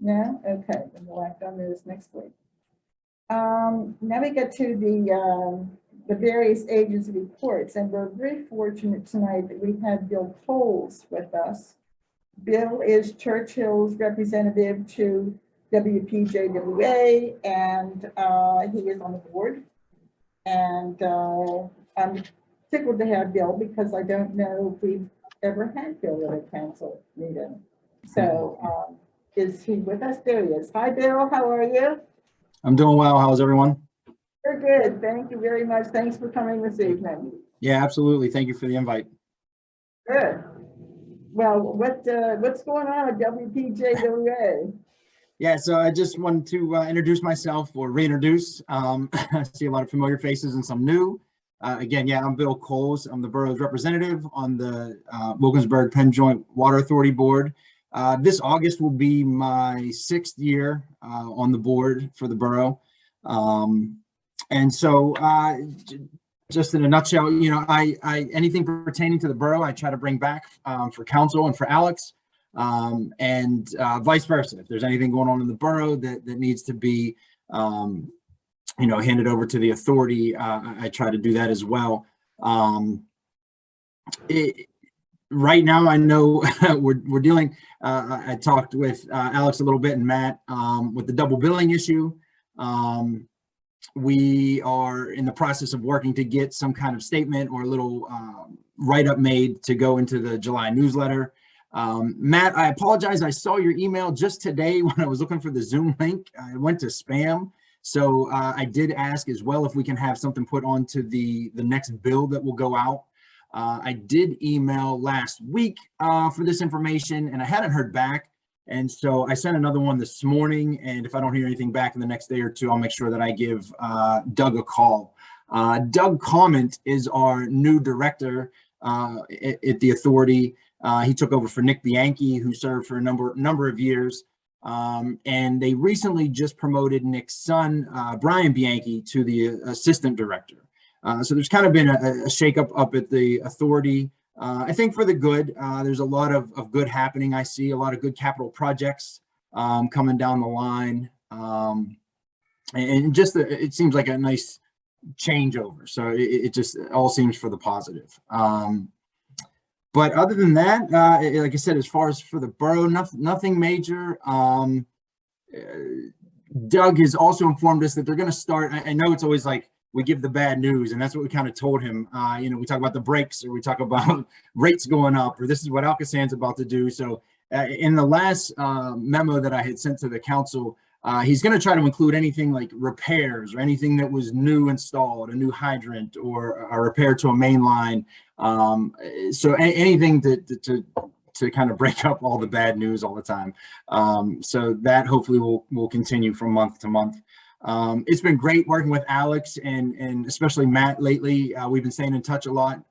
No? Okay, then we'll act on those next week. Now we get to the various agency reports, and we're very fortunate tonight that we have Bill Coles with us. Bill is Churchill's representative to WPJWA, and he is on the board. And I'm tickled to have Bill because I don't know if we've ever had Bill at a council meeting. So is he with us? There he is. Hi, Bill. How are you? I'm doing well. How's everyone? We're good. Thank you very much. Thanks for coming this evening. Yeah, absolutely. Thank you for the invite. Good. Well, what's going on at WPJWA? Yeah, so I just wanted to introduce myself or reintroduce. I see a lot of familiar faces and some new. Again, yeah, I'm Bill Coles. I'm the borough's representative on the Wilkinsburg Penn Joint Water Authority Board. This August will be my 6th year on the board for the borough. And so just in a nutshell, you know, I anything pertaining to the borough, I try to bring back for council and for Alex, and vice versa. If there's anything going on in the borough that needs to be, you know, handed over to the authority, I try to do that as well. Right now, I know we're dealing, I talked with Alex a little bit and Matt with the double billing issue. We are in the process of working to get some kind of statement or a little write-up made to go into the July newsletter. Matt, I apologize. I saw your email just today when I was looking for the Zoom link. I went to spam. So I did ask as well if we can have something put onto the next bill that will go out. I did email last week for this information and I hadn't heard back. And so I sent another one this morning, and if I don't hear anything back in the next day or two, I'll make sure that I give Doug a call. Doug Comment is our new director at the authority. He took over for Nick Bianchi, who served for a number of years. And they recently just promoted Nick's son, Brian Bianchi, to the assistant director. So there's kind of been a shakeup up at the authority. I think for the good. There's a lot of good happening. I see a lot of good capital projects coming down the line. And just it seems like a nice changeover. So it just all seems for the positive. But other than that, like I said, as far as for the borough, nothing major. Doug has also informed us that they're going to start. I know it's always like we give the bad news, and that's what we kind of told him. You know, we talk about the breaks, or we talk about rates going up, or this is what Alcosan's about to do. So in the last memo that I had sent to the council, he's going to try to include anything like repairs or anything that was new installed, a new hydrant or a repair to a main line. So anything to kind of break up all the bad news all the time. So that hopefully will continue from month to month. It's been great working with Alex and especially Matt lately. We've been staying in touch a lot.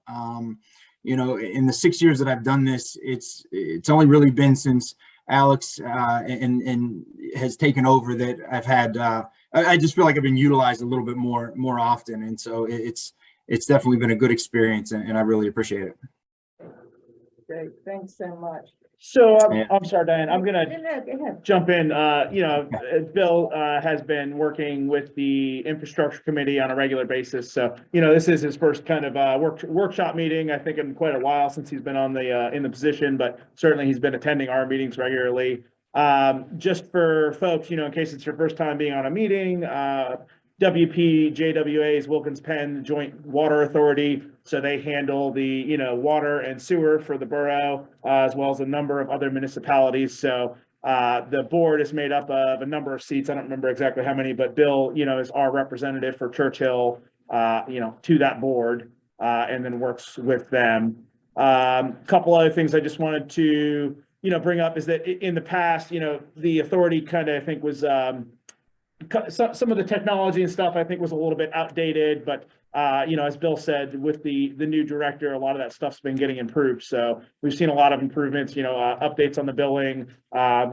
You know, in the 6 years that I've done this, it's only really been since Alex and has taken over that I've had. I just feel like I've been utilized a little bit more often, and so it's definitely been a good experience, and I really appreciate it. Great, thanks so much. So I'm sorry, Diane, I'm gonna Go ahead. jump in. You know, Bill has been working with the infrastructure committee on a regular basis. So, you know, this is his first kind of workshop meeting, I think, in quite a while since he's been on the in the position, but certainly he's been attending our meetings regularly. Just for folks, you know, in case it's your first time being on a meeting, WPJWA is Wilkins Penn Joint Water Authority. So they handle the, you know, water and sewer for the borough, as well as a number of other municipalities. So the board is made up of a number of seats. I don't remember exactly how many, but Bill, you know, is our representative for Churchill, you know, to that board, and then works with them. Couple other things I just wanted to, you know, bring up is that in the past, you know, the authority kind of, I think, was some of the technology and stuff I think was a little bit outdated, but you know, as Bill said, with the new director, a lot of that stuff's been getting improved. So we've seen a lot of improvements, you know, updates on the billing.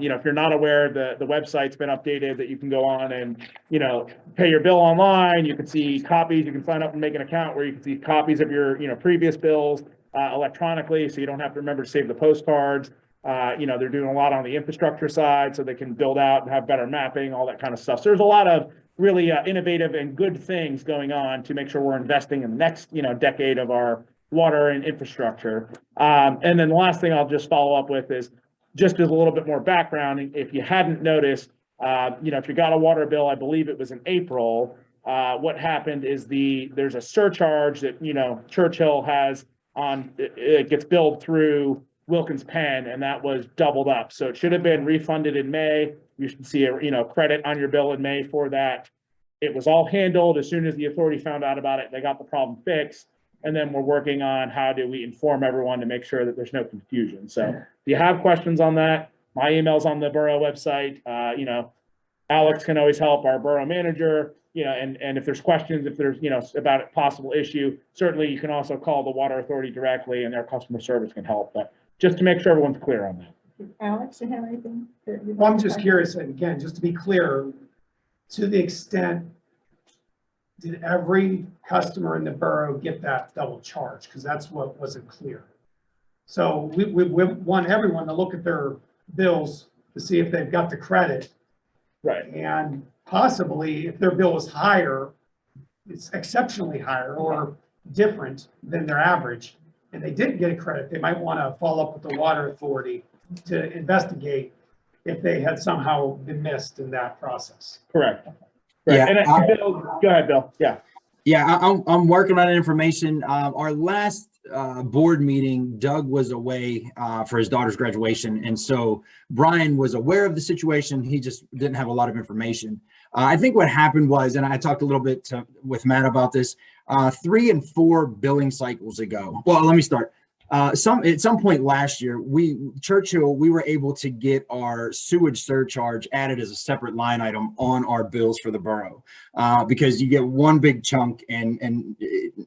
You know, if you're not aware, the website's been updated that you can go on and, you know, pay your bill online. You can see copies. You can sign up and make an account where you can see copies of your, you know, previous bills electronically, so you don't have to remember to save the postcards. You know, they're doing a lot on the infrastructure side so they can build out and have better mapping, all that kind of stuff. So there's a lot of really innovative and good things going on to make sure we're investing in the next, you know, decade of our water and infrastructure. And then the last thing I'll just follow up with is just as a little bit more background. If you hadn't noticed, if you got a water bill, I believe it was in April, what happened is there's a surcharge that, Churchill has on, it gets billed through Wilkins Penn, and that was doubled up. So it should have been refunded in May. You should see a, credit on your bill in May for that. It was all handled as soon as the authority found out about it. They got the problem fixed. And then we're working on how do we inform everyone to make sure that there's no confusion. So if you have questions on that, my email's on the borough website. Alex can always help, our borough manager, and if there's questions, if there's, about a possible issue, certainly you can also call the water authority directly and their customer service can help. But just to make sure everyone's clear on that. Alex, you have anything? Well, I'm just curious, and again, just to be clear, to the extent, did every customer in the borough get that double charge? Because that's what wasn't clear. So we want everyone to look at their bills to see if they've got the credit. Right. And possibly if their bill is higher, it's exceptionally higher or different than their average, and they didn't get a credit, they might want to follow up with the water authority to investigate if they had somehow been missed in that process. Correct. Right. Yeah, And Bill, go ahead, Bill. Yeah. Yeah, I'm working on that information. Our last board meeting, Doug was away for his daughter's graduation. And so Brian was aware of the situation. He just didn't have a lot of information. I think what happened was, and I talked a little bit with Matt about this, 3 and 4 billing cycles ago. Well, let me start. At some point last year, we were able to get our sewage surcharge added as a separate line item on our bills for the borough, because you get one big chunk and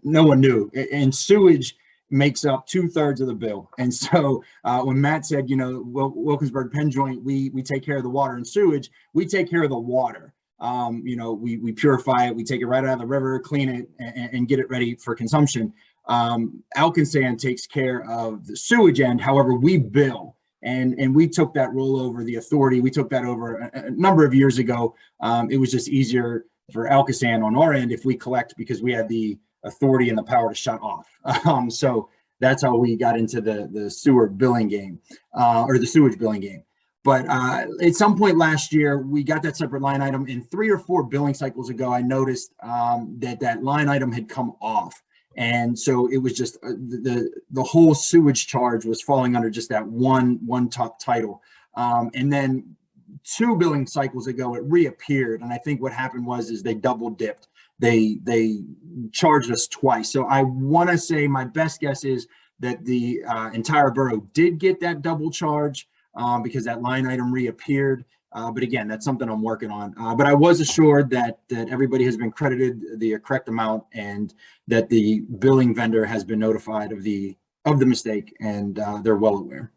no one knew. And sewage makes up 2/3 of the bill. And so when Matt said, Wilkinsburg Penn Joint, we take care of the water and sewage, we take care of the water. We purify it, we take it right out of the river, clean it, and get it ready for consumption. Alkinsan takes care of the sewage end. However, we bill, and we took that role over the authority. We took that over a number of years ago. It was just easier for Alkinsan on our end if we collect, because we had the authority and the power to shut off. So that's how we got into the sewer billing game, or the sewage billing game. But at some point last year, we got that separate line item. And 3 or 4 billing cycles ago, I noticed that line item had come off. And so it was just the whole sewage charge was falling under just that one top title. And then 2 billing cycles ago, it reappeared. And I think what happened was they double dipped. They charged us twice. So I want to say my best guess is that the entire borough did get that double charge because that line item reappeared. But again, that's something I'm working on. But I was assured that everybody has been credited the correct amount and that the billing vendor has been notified of the mistake, and they're well aware.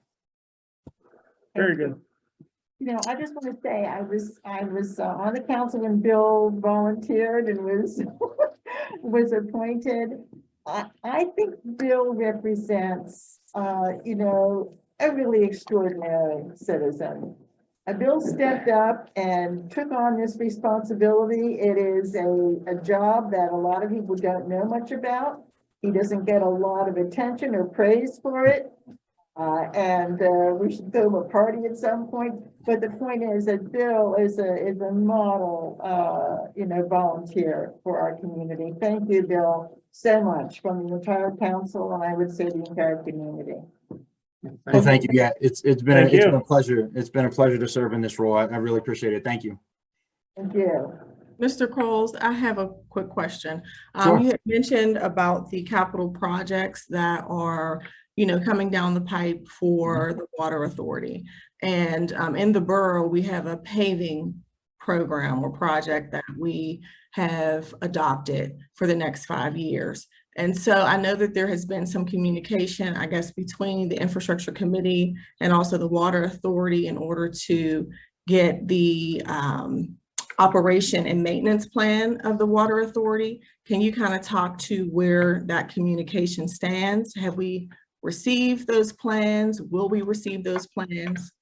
Very good. I just want to say I was on the council when Bill volunteered and was appointed. I think Bill represents a really extraordinary citizen. Bill stepped up and took on this responsibility. It is a job that a lot of people don't know much about. He doesn't get a lot of attention or praise for it. And we should throw him a party at some point. But the point is that Bill is a model, volunteer for our community. Thank you, Bill, so much from the entire council, and I would say the entire community. Well, thank you. Yeah, it's been a pleasure. It's been a pleasure to serve in this role. I really appreciate it. Thank you. Thank you. Mr. Krols, I have a quick question. Sure. You had mentioned about the capital projects that are, coming down the pipe for the water authority. And in the borough, we have a paving program or project that we have adopted for the next 5 years. And so I know that there has been some communication, I guess, between the infrastructure committee and also the water authority in order to get the operation and maintenance plan of the water authority. Can you kind of talk to where that communication stands? Have we received those plans? Will we receive those plans?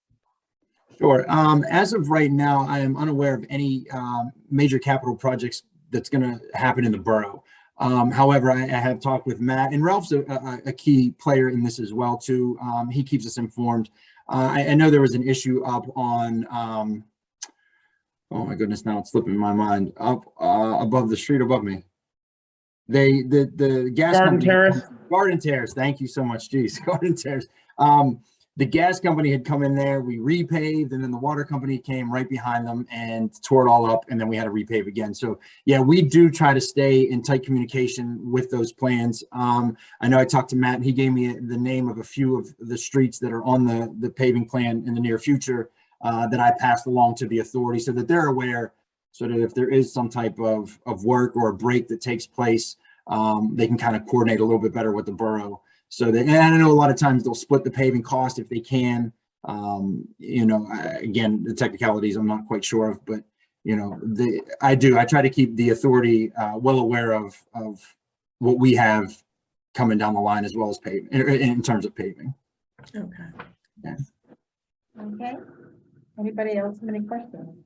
Sure. As of right now, I am unaware of any major capital projects that's going to happen in the borough. However, I have talked with Matt, and Ralph's a key player in this as well too. He keeps us informed. I know there was an issue up on Oh my goodness, now it's slipping my mind. Up above the street above me. The gas Garden company. Terrace? Garden Terrace. Thank you so much. Geez, Garden Terrace. The gas company had come in there, we repaved, and then the water company came right behind them and tore it all up, and then we had to repave again. So yeah, we do try to stay in tight communication with those plans. I know I talked to Matt, and he gave me the name of a few of the streets that are on the paving plan in the near future that I passed along to the authority so that they're aware, so that if there is some type of work or a break that takes place, they can kind of coordinate a little bit better with the borough. So that, and I know a lot of times they'll split the paving cost if they can. Again, the technicalities I'm not quite sure of, but I try to keep the authority well aware of what we have coming down the line as well as paving in terms of paving. Okay. Yes. Okay. Anybody else have any questions?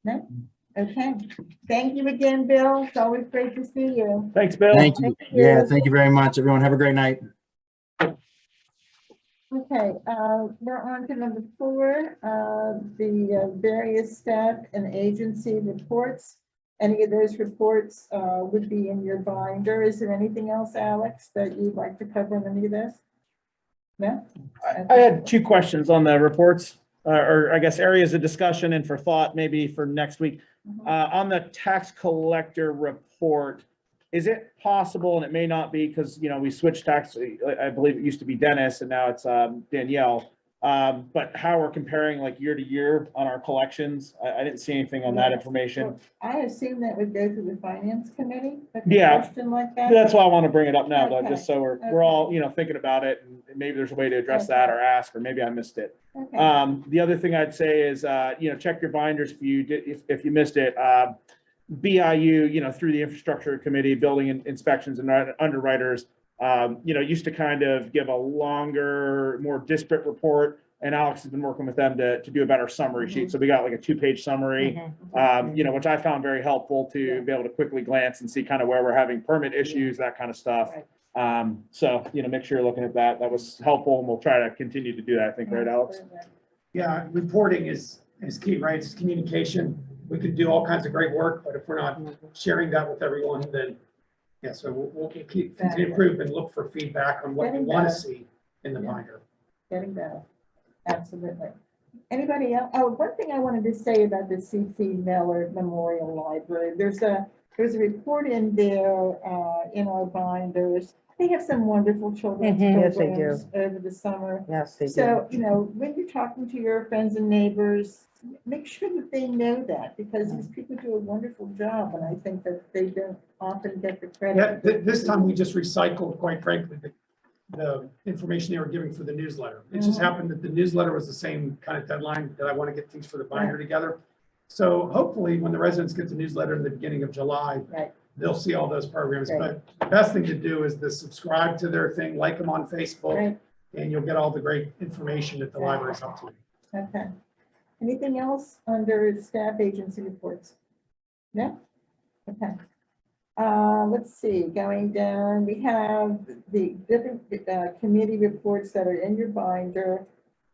No? Okay. Thank you again, Bill. It's always great to see you. Thanks, Bill. Thank you. Yeah, thank you very much, everyone. Have a great night. Okay, we're on to number 4, the various staff and agency reports. Any of those reports would be in your binder. Is there anything else, Alex, that you'd like to cover in any of this? No? I had 2 questions on the reports, or I guess areas of discussion and for thought maybe for next week. On the tax collector report, is it possible, and it may not be because, we switched tax, I believe it used to be Dennis and now it's Danielle, but how we're comparing like year to year on our collections? I didn't see anything on that information. Well, I assume that would go through the finance committee. A Yeah. question like that. That's why I want to bring it up now, though, Okay. just so we're all, thinking about it, and maybe there's a way to address that or ask, or maybe I missed it. Okay. The other thing I'd say is, check your binders if you did, if you missed it. BIU, through the infrastructure committee, building inspections and underwriters, used to kind of give a longer, more disparate report. And Alex has been working with them to do a better summary sheet. So we got like a 2-page summary, which I found very helpful to be able to quickly glance and see kind of where we're having permit issues, that kind of stuff. So, make sure you're looking at that. That was helpful, and we'll try to continue to do that, I think, right, Alex? Yeah, reporting is key, right? It's communication. We could do all kinds of great work, but if we're not sharing that with everyone, then, yeah, so we'll continue to improve and look for feedback on what you want to see in the binder. Getting better. Absolutely. Anybody else? Oh, one thing I wanted to say about the C.C. Miller Memorial Library. There's a report in there in our binders. They have some wonderful children's Yes, they programs over the summer. Yes, they do. So, when you're talking to your friends and neighbors, make sure that they know that, because these people do a wonderful job, and I think that they don't often get the credit. Yeah, this time we just recycled, quite frankly, the information they were giving for the newsletter. It just happened that the newsletter was the same kind of deadline that I want to get things for the binder together. So hopefully when the residents get the newsletter in the beginning of July, they'll see all those programs. But the best thing to do is to subscribe to their thing, like them on Facebook, and you'll get all the great information that the library's up to. Okay. Anything else under staff agency reports? No? Okay. Let's see, going down, we have the different committee reports that are in your binder.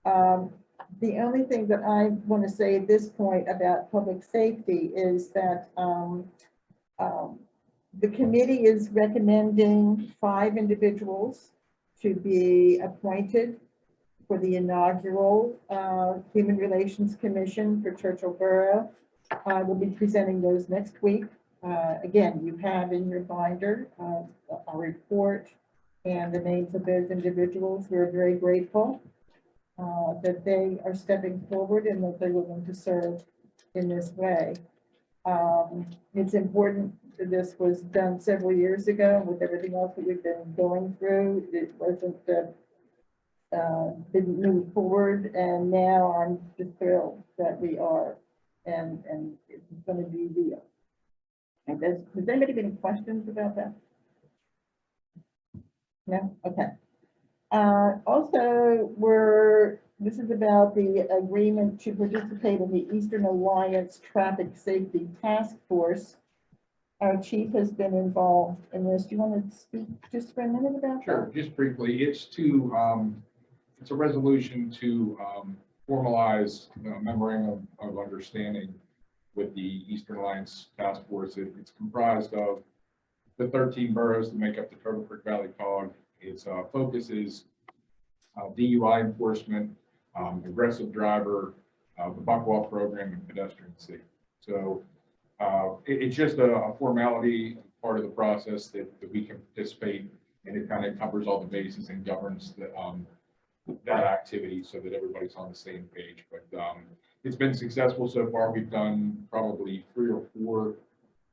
The only thing that I want to say at this point about public safety is that the committee is recommending 5 individuals to be appointed for the inaugural Human Relations Commission for Churchill Borough. We'll be presenting those next week. Again, you have in your binder a report and the names of those individuals. We're very grateful that they are stepping forward and that they're willing to serve in this way. It's important that this was done several years ago. With everything else that we've been going through, it wasn't didn't move forward, and now I'm just thrilled that we are, and it's going to be real. And has anybody have any questions about that? No? Okay. Also, this is about the agreement to participate in the Eastern Alliance Traffic Safety Task Force. Our chief has been involved in this. Do you want to speak just for a minute about that? Sure, just briefly. It's a resolution to formalized memorandum of understanding with the Eastern Alliance Task Force. It's comprised of the 13 boroughs that make up the Turtle Creek Valley COG. Its focus is DUI enforcement, aggressive driver, the buckwalk program, and pedestrian safety. So it's just a formality, part of the process that we can participate, and it kind of covers all the bases and governs that activity so that everybody's on the same page. But it's been successful so far. We've done probably 3 or 4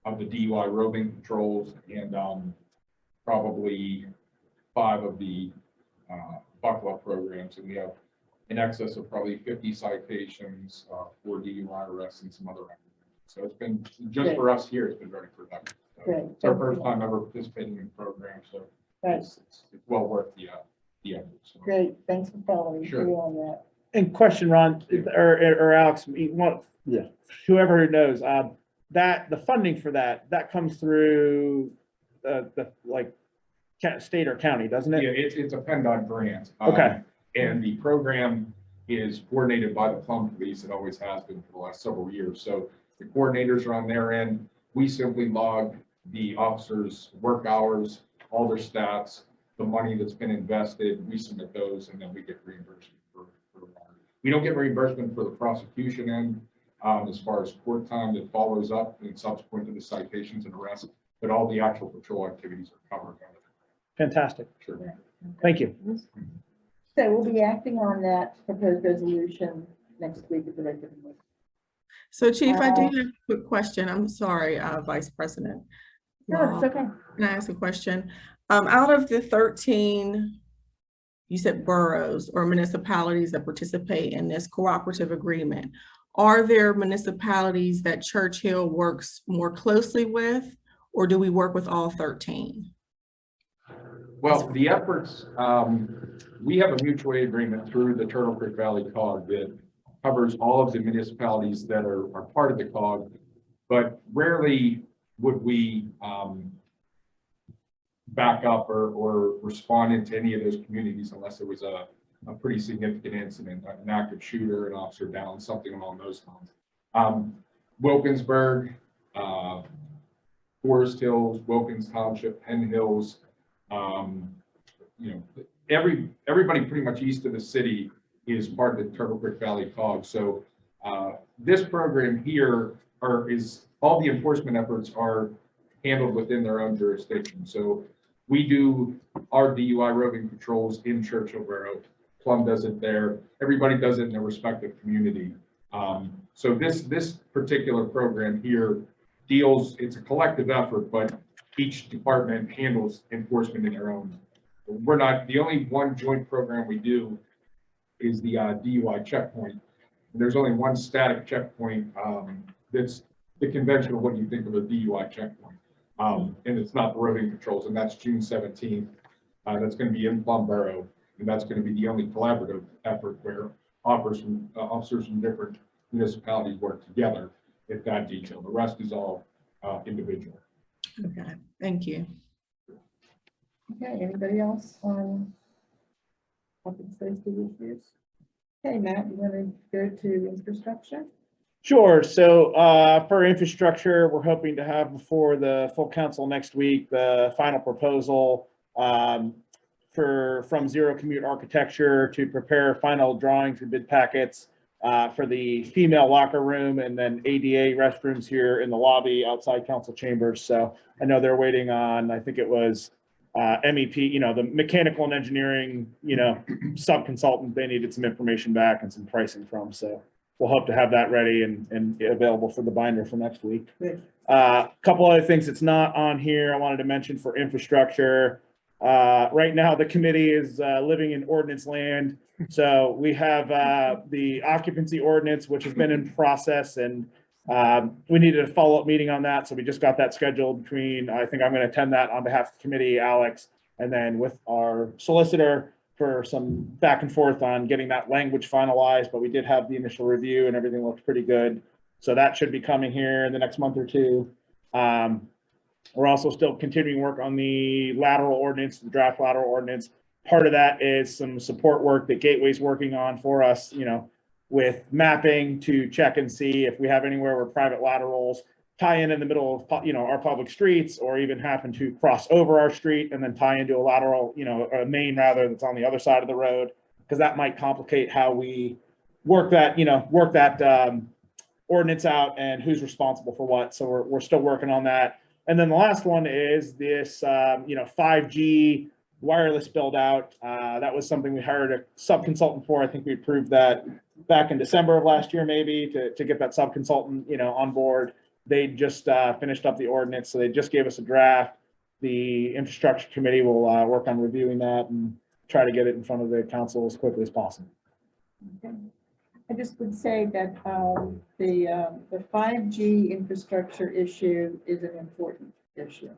of the DUI roving patrols and probably 5 of the buckwalk programs, and we have in excess of probably 50 citations for DUI arrests and some other activities. So it's been, just for us here, it's been very productive. So Great. it's our first time ever participating in the program, so it's well worth the effort. So. Great, thanks for following Sure. through on that. And question, Ron, or Alex, whoever knows, that the funding for that comes through the state or county, doesn't it? Yeah, it's a PennDOT grant. Okay. And the program is coordinated by the Plum Police. It always has been for the last several years. So the coordinators are on their end. We simply log the officers' work hours, all their stats, the money that's been invested. We submit those, and then we get reimbursement for we don't get reimbursement for the prosecution end, as far as court time that follows up and subsequent to the citations and arrests, but all the actual patrol activities are covered. Fantastic. Sure. Thank you. So we'll be acting on that proposed resolution next week at the regular meeting. So Chief, I do have a quick question. I'm sorry, Vice President. No, it's okay. Can I ask a question? Out of the 13, you said boroughs or municipalities that participate in this cooperative agreement, are there municipalities that Churchill works more closely with, or do we work with all 13? Well, the efforts, we have a mutual aid agreement through the Turtle Creek Valley COG that covers all of the municipalities that are part of the COG, but rarely would we back up or respond into any of those communities unless there was a pretty significant incident, an active shooter, an officer down, something along those lines. Wilkinsburg, Forest Hills, Wilkins Township, Penn Hills, everybody pretty much east of the city is part of the Turtle Creek Valley COG. So this program here is all the enforcement efforts are handled within their own jurisdiction. So we do our DUI roving patrols in Churchill Borough. Plum does it there. Everybody does it in their respective community. So this particular program here it's a collective effort, but each department handles enforcement in their own. We're not, the only one joint program we do is the DUI checkpoint. And there's only one static checkpoint that's the conventional what you think of a DUI checkpoint. And it's not the roving patrols, and that's June 17th. That's going to be in Plum Borough, and that's going to be the only collaborative effort where officers from different municipalities work together at that detail. The rest is all individual. Okay, thank you. Okay, anybody else on public safety issues? Okay, Matt, you want to go to infrastructure? Sure. So for infrastructure, we're hoping to have before the full council next week the final proposal from Zero Commute Architecture to prepare final drawings and bid packets for the female locker room and then ADA restrooms here in the lobby outside council chambers. So I know they're waiting on, I think it was MEP, the mechanical and engineering, sub-consultant. They needed some information back and some pricing from. So we'll hope to have that ready and available for the binder for next week. Couple other things that's not on here I wanted to mention for infrastructure. Right now, the committee is living in ordinance land. So we have the occupancy ordinance, which has been in process, and we needed a follow-up meeting on that. So we just got that scheduled between, I think I'm going to attend that on behalf of the committee, Alex, and then with our solicitor for some back and forth on getting that language finalized. But we did have the initial review and everything looked pretty good. So that should be coming here in the next month or two. We're also still continuing work on the lateral ordinance, the draft lateral ordinance. Part of that is some support work that Gateway's working on for us, with mapping to check and see if we have anywhere where private laterals tie in the middle of, our public streets, or even happen to cross over our street and then tie into a lateral, a main rather that's on the other side of the road, because that might complicate how we work that ordinance out and who's responsible for what. So we're still working on that. And then the last one is this, 5G wireless build out. That was something we hired a sub-consultant for. I think we approved that back in December of last year, maybe to get that sub-consultant, on board. They just finished up the ordinance, so they just gave us a draft. The infrastructure committee will work on reviewing that and try to get it in front of the council as quickly as possible. Okay. I just would say that the 5G infrastructure issue is an important issue.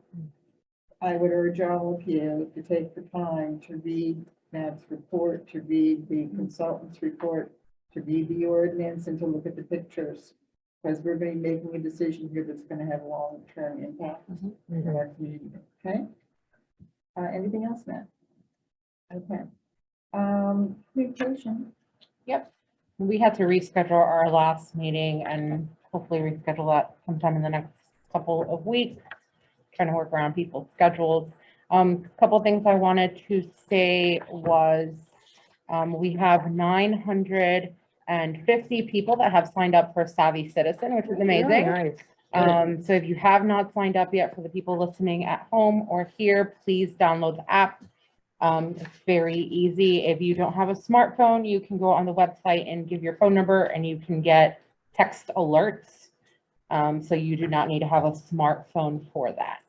I would urge all of you to take the time to read Matt's report, to read the consultant's report, to read the ordinance, and to look at the pictures, because we're going to be making a decision here that's going to have long-term impact on our community. Okay. Anything else, Matt? Okay. Communication. Yep. We had to reschedule our last meeting and hopefully reschedule that sometime in the next couple of weeks. Trying to work around people's schedules. Couple things I wanted to say was we have 950 people that have signed up for Savvy Citizen, which is amazing. Nice. So if you have not signed up yet, for the people listening at home or here, please download the app. It's very easy. If you don't have a smartphone, you can go on the website and give your phone number and you can get text alerts. So you do not need to have a smartphone for that.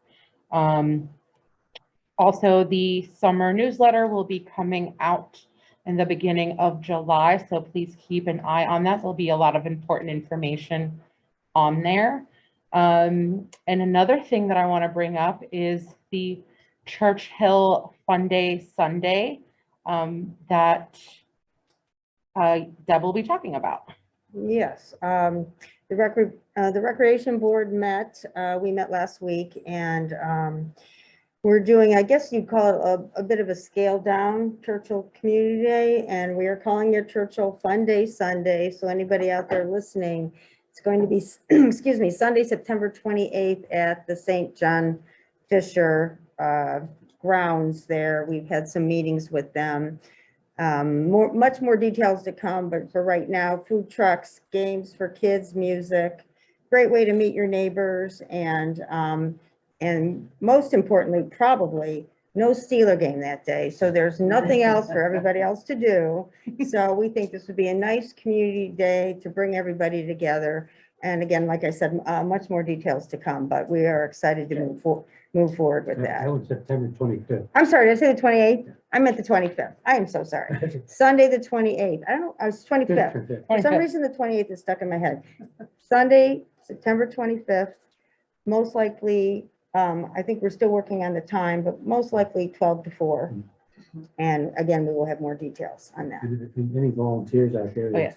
Also, the summer newsletter will be coming out in the beginning of July, so please keep an eye on that. There'll be a lot of important information on there. And another thing that I want to bring up is the Church Hill Fun Day Sunday that Deb will be talking about. Yes, the Recreation Board met, we met last week, and we're doing, I guess you'd call it a bit of a scaled down Churchill Community Day, and we are calling it Churchill Fun Day Sunday. So anybody out there listening, it's going to be, excuse me, Sunday, September 28th at the St. John Fisher grounds there. We've had some meetings with them. Much more details to come, but for right now, food trucks, games for kids, music, great way to meet your neighbors, and most importantly, probably no Steeler game that day. So there's nothing else for everybody else to do. So we think this would be a nice community day to bring everybody together. And again, like I said, much more details to come, but we are excited to move forward with that. That was September 25th. I'm sorry, did I say the 28th? I meant the 25th. I am so sorry. Sunday, the 28th. I don't know, I was 25th. For some reason, the 28th is stuck in my head. Sunday, September 25th, most likely, I think we're still working on the time, but most likely 12 to 4. And again, we will have more details on that. Any volunteers out there? Oh, yes.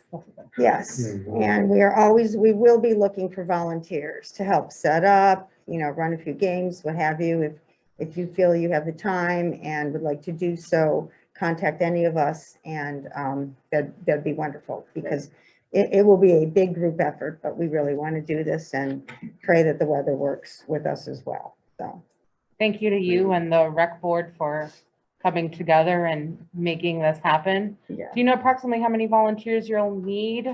Yes, and we will be looking for volunteers to help set up, run a few games, what have you. If you feel you have the time and would like to do so, contact any of us, and that'd be wonderful, because it will be a big group effort, but we really want to do this and pray that the weather works with us as well. So Thank you to you and the rec board for coming together and making this happen. yeah. Do you know approximately how many volunteers you'll need?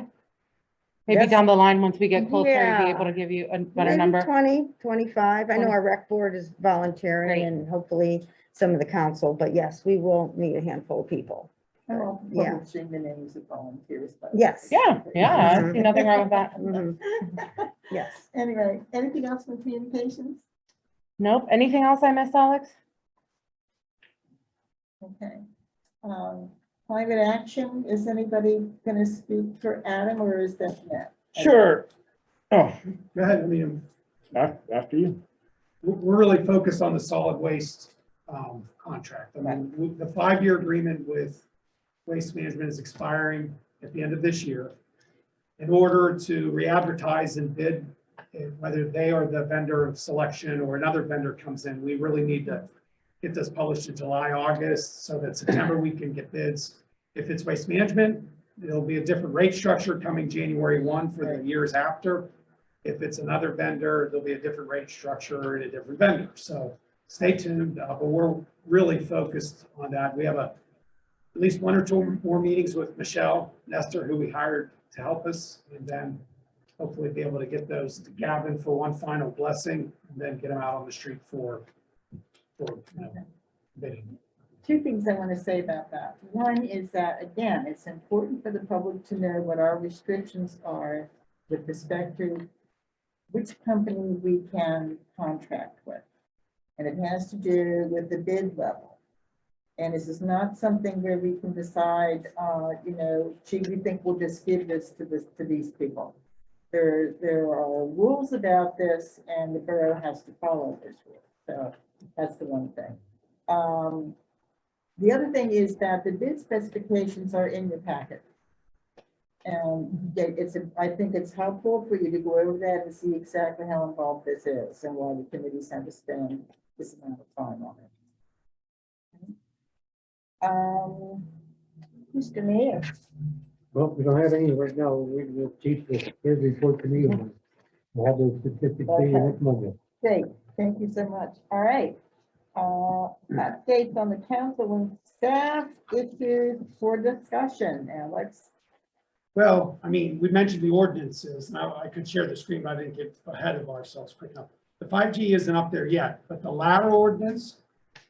Maybe Yes. down the line, once we get closer, I'll be Yeah. able to give you a better Maybe number. 20, 25. I know 20. our rec board is volunteering, Great. and hopefully some of the council, but yes, we will need a handful of people. Oh, Yeah. publishing the names of volunteers. but- Yes. Yeah, I see nothing wrong with that. Mhm. Yes. Anyway, anything else from communications? Nope. Anything else I missed, Alex? Okay. Climate action, is anybody going to speak for Adam, or is that Matt? Sure. Oh, Go ahead, I mean, after you. we're really focused on the solid waste contract. I mean, the 5-year agreement with Waste Management is expiring at the end of this year. In order to re-advertise and bid, whether they are the vendor of selection or another vendor comes in, we really need to get this published in July, August, so that September we can get bids. If it's Waste Management, there'll be a different rate structure coming January 1 for the years after. If it's another vendor, there'll be a different rate structure and a different vendor. So stay tuned, but we're really focused on that. We have at least 1 or 2 more meetings with Michelle Nestor, who we hired to help us, and then hopefully be able to get those to Gavin for one final blessing, and then get them out on the street for bidding. 2 things I want to say about that. One is that, again, it's important for the public to know what our restrictions are with respect to which company we can contract with. And it has to do with the bid level. And this is not something where we can decide, gee, we think we'll just give this to these people. There are rules about this, and the borough has to follow those rules. So that's the one thing. The other thing is that the bid specifications are in your packet. And I think it's helpful for you to go over that and see exactly how involved this is and why the committees have to spend this amount of time on it. Mr. Mayor. Well, we don't have any right now. We'll teach the third report to me. We'll have those statistics for you next Monday. Great, thank you so much. All right. Updates on the council and staff issues for discussion. Alex. Well, I mean, we mentioned the ordinances. Now I could share the screen, but I didn't get ahead of ourselves quick enough. The 5G isn't up there yet, but the lateral ordinance,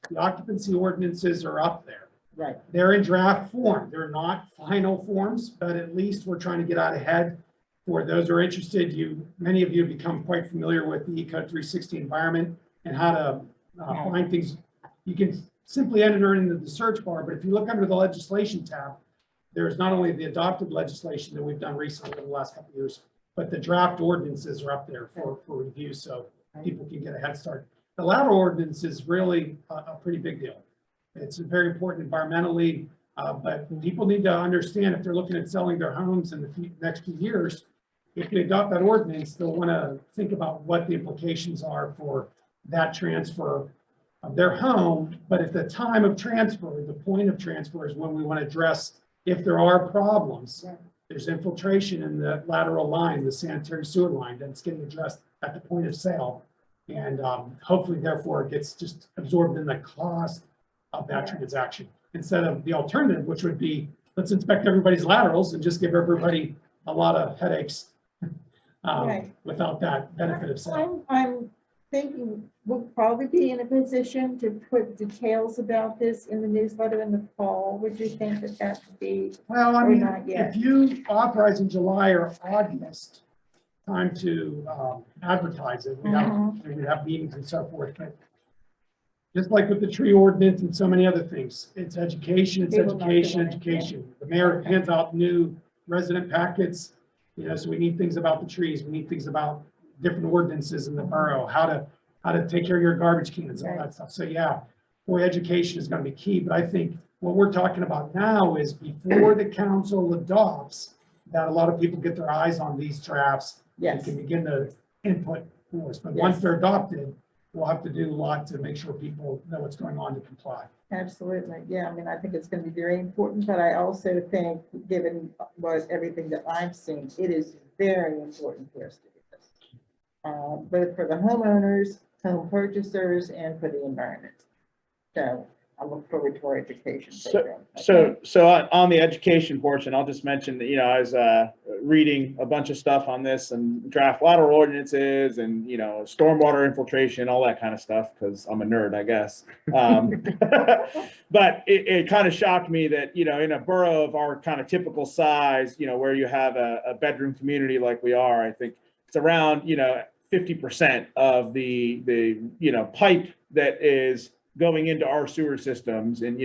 the occupancy ordinances are up there. Right. They're in draft form. They're not final forms, but at least we're trying to get out ahead. For those who are interested, many of you have become quite familiar with the Ecode 360 environment and how to find things. You can simply enter it into the search bar, but if you look under the legislation tab, there's not only the adopted legislation that we've done recently over the last couple of years, but the draft ordinances are up there for review, so people can get a head start. The lateral ordinance is really a pretty big deal. It's very important environmentally, but people need to understand if they're looking at selling their homes in the next few years, if they adopt that ordinance, they'll want to think about what the implications are for that transfer of their home. But at the time of transfer, the point of transfer is when we want to address if there are problems. There's infiltration in the lateral line, the sanitary sewer line, that's getting addressed at the point of sale. And hopefully, therefore, it gets just absorbed in the cost of that transaction instead of the alternative, which would be let's inspect everybody's laterals and just give everybody a lot of headaches without that benefit of sale. I'm thinking we'll probably be in a position to put details about this in the newsletter in the fall. Would you think that that should be? Well, I mean, not yet? if you authorize in July or August, time to advertise it. We have meetings and so forth, but just like with the tree ordinance and so many other things, it's education, education. The mayor hands out new resident packets, so we need things about the trees. We need things about different ordinances in the borough, how to take care of your garbage cans, all that stuff. So yeah, boy, education is going to be key. But I think what we're talking about now is before the council adopts, that a lot of people get their eyes on these drafts. Yes. And can begin to input for us. But once they're adopted, we'll have to do a lot to make sure people know what's going on to comply. Absolutely. Yeah, I mean, I think it's going to be very important, but I also think, given everything that I've seen, it is very important for us to do this. Both for the homeowners, home purchasers, and for the environment. So I look forward to our education program. So on the education portion, I'll just mention that, I was reading a bunch of stuff on this and draft lateral ordinances and, stormwater infiltration, all that kind of stuff, because I'm a nerd, I guess. But it kind of shocked me that, in a borough of our kind of typical size, where you have a bedroom community like we are, I think it's around, 50% of the pipe that is going into our sewer systems and,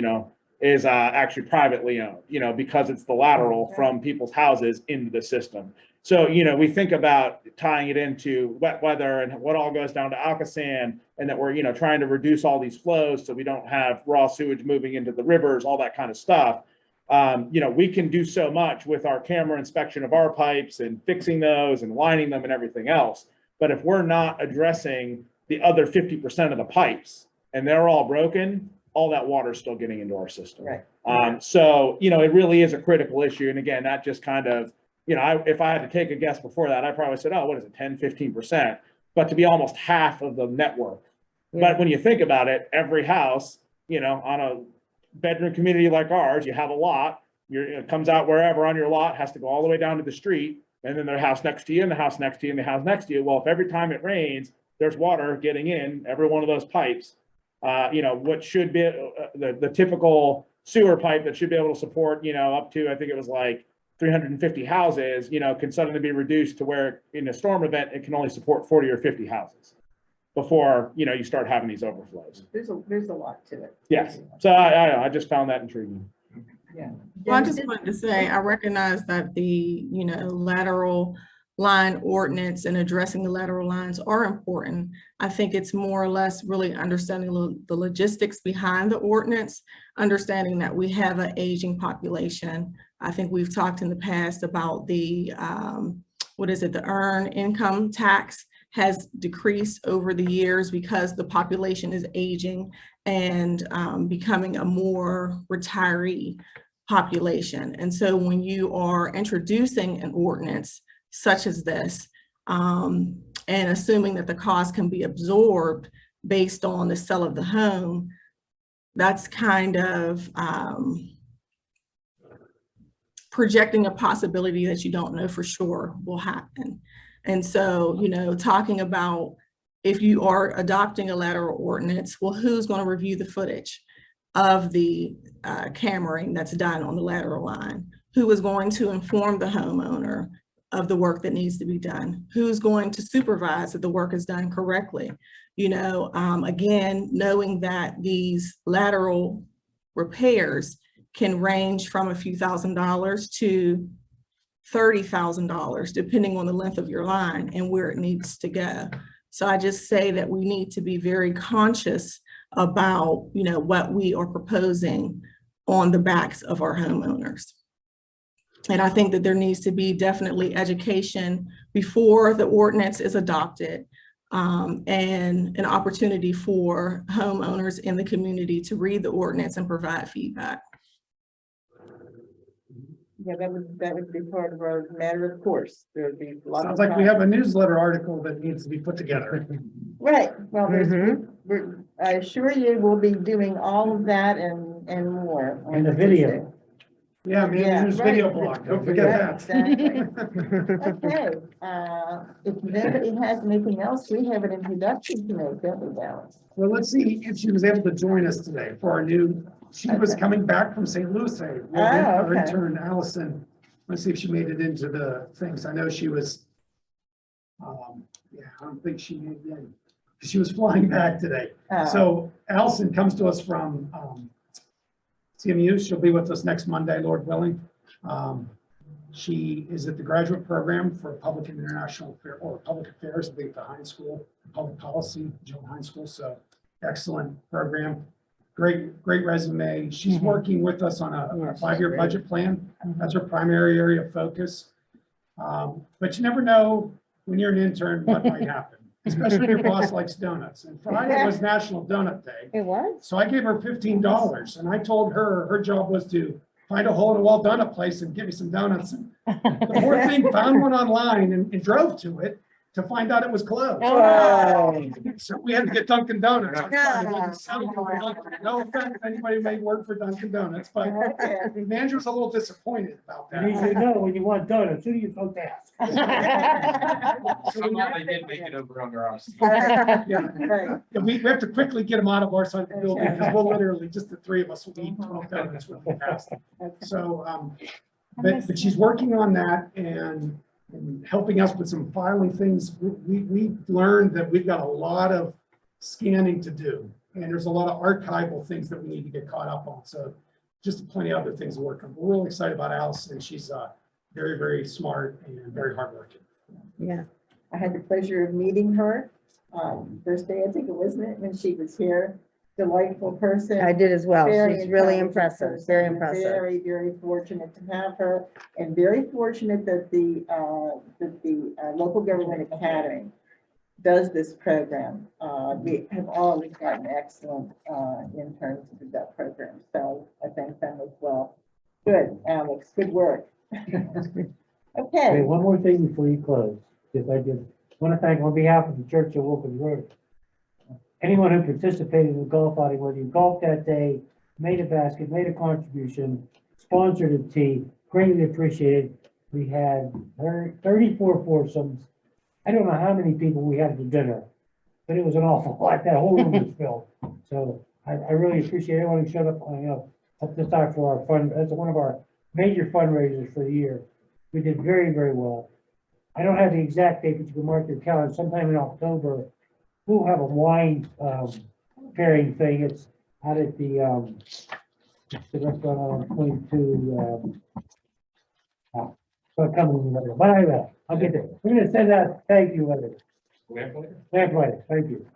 is actually privately owned, because it's the lateral from people's houses into the system. So, we think about tying it into wet weather and what all goes down to Alcosan, and that we're, trying to reduce all these flows so we don't have raw sewage moving into the rivers, all that kind of stuff. We can do so much with our camera inspection of our pipes and fixing those and lining them and everything else. But if we're not addressing the other 50% of the pipes, and they're all broken, all that water is still getting into our system. Right. So, you know, it really is a critical issue. And again, that just kind of, you know, if I had to take a guess before that, I probably said, oh, what is it, 10, 15%, but to be almost half of the network. But when you think about it, every house, you know, on a bedroom community like ours, you have a lot, it comes out wherever on your lot, has to go all the way down to the street, and then the house next to you, and the house next to you, and the house next to you. Well, if every time it rains, there's water getting in every one of those pipes, you know, what should be the typical sewer pipe that should be able to support, you know, up to, I think it was like 350 houses, you know, can suddenly be reduced to where in a storm event, it can only support 40 or 50 houses before, you know, you start having these overflows. There's a lot to it. Yes. So I just found that intriguing. Yeah. Well, I just wanted to say, I recognize that the, you know, lateral line ordinance and addressing the lateral lines are important. I think it's more or less really understanding the logistics behind the ordinance, understanding that we have an aging population. I think we've talked in the past about the, the earned income tax has decreased over the years because the population is aging and becoming a more retiree population. And so when you are introducing an ordinance such as this, and assuming that the cost can be absorbed based on the sale of the home, that's kind of projecting a possibility that you don't know for sure will happen. And so, you know, talking about if you are adopting a lateral ordinance, well, who's going to review the footage of the cammering that's done on the lateral line? Who is going to inform the homeowner of the work that needs to be done? Who's going to supervise that the work is done correctly? You know, again, knowing that these lateral repairs can range from a few $1,000s to $30,000, depending on the length of your line and where it needs to go. So I just say that we need to be very conscious about, you know, what we are proposing on the backs of our homeowners. And I think that there needs to be definitely education before the ordinance is adopted, and an opportunity for homeowners in the community to read the ordinance and provide feedback. Yeah, that would be part of our matter of course. There would be a lot of Sounds like we have a newsletter article that needs to be put together. Right, well, I assure you, we'll be doing all of that and more. And the video. Yeah, man, there's video blog, don't forget that. Exactly. Okay, if nobody has anything else, we have an introduction to make, don't we, Dallas? Well, let's see if she was able to join us today for our she was coming back from St. Louis. Our intern, Allison. Let's see if she made it into the things. I know she was, yeah, I don't think she made it in. She was flying back today. So Allison comes to us from CMU. She'll be with us next Monday, Lord willing. She is at the graduate program for public and international affairs, or public affairs, I think at the Heinz School, public policy, Joe Heinz School. So excellent program. Great resume. She's working with us on a 5-year budget plan. That's her primary area of focus. But you never know when you're an intern what might happen, especially if your boss likes donuts. And Friday was National Donut Day. It was? So I gave her $15, and I told her her job was to find a hole-in-the-wall donut place and give me some donuts. And the poor thing found one online and drove to it to find out it was closed. Oh. So we had to get Dunkin' Donuts. No offense to anybody who may work for Dunkin' Donuts, but the manager was a little disappointed about that. You know, when you want donuts, who do you vote to ask? Somehow they did make it over under us. Yeah, we have to quickly get them out of our side of the building because we'll literally, just the 3 of us will eat 12 donuts really fast. So, but she's working on that and helping us with some filing things. We learned that we've got a lot of scanning to do, and there's a lot of archival things that we need to get caught up on. So just plenty of other things to work on. We're really excited about Allison. She's very, very smart and very hardworking. Yeah, I had the pleasure of meeting her first day, I think it was, when she was here. Delightful person. I did as well. Very She's really intelligent impressive, person. very impressive. Very, very fortunate to have her, and very fortunate that the local government academy does this program. We have always gotten excellent in terms of that program, so I thank them as well. Good, Alex, good work. Okay, Okay, one more thing before you close. Just I just want to thank on behalf of the Church of Wilkins Road, anyone who participated in the golf outing, whether you golfed that day, made a basket, made a contribution, sponsored a tee, greatly appreciated. We had 34 foursomes. I don't know how many people we had for dinner, but it was an awful lot. That whole room was filled. So I really appreciate everyone who showed up, up this time for our fund. That's one of our major fundraisers for the year. We did very, very well. I don't have the exact date, but you can mark your calendar. Sometime in October, we'll have a wine pairing thing. It's out at the restaurant on 22. So coming later. But anyway, I'll get there. We're gonna send out thank you letters. Lamplighter, thank you.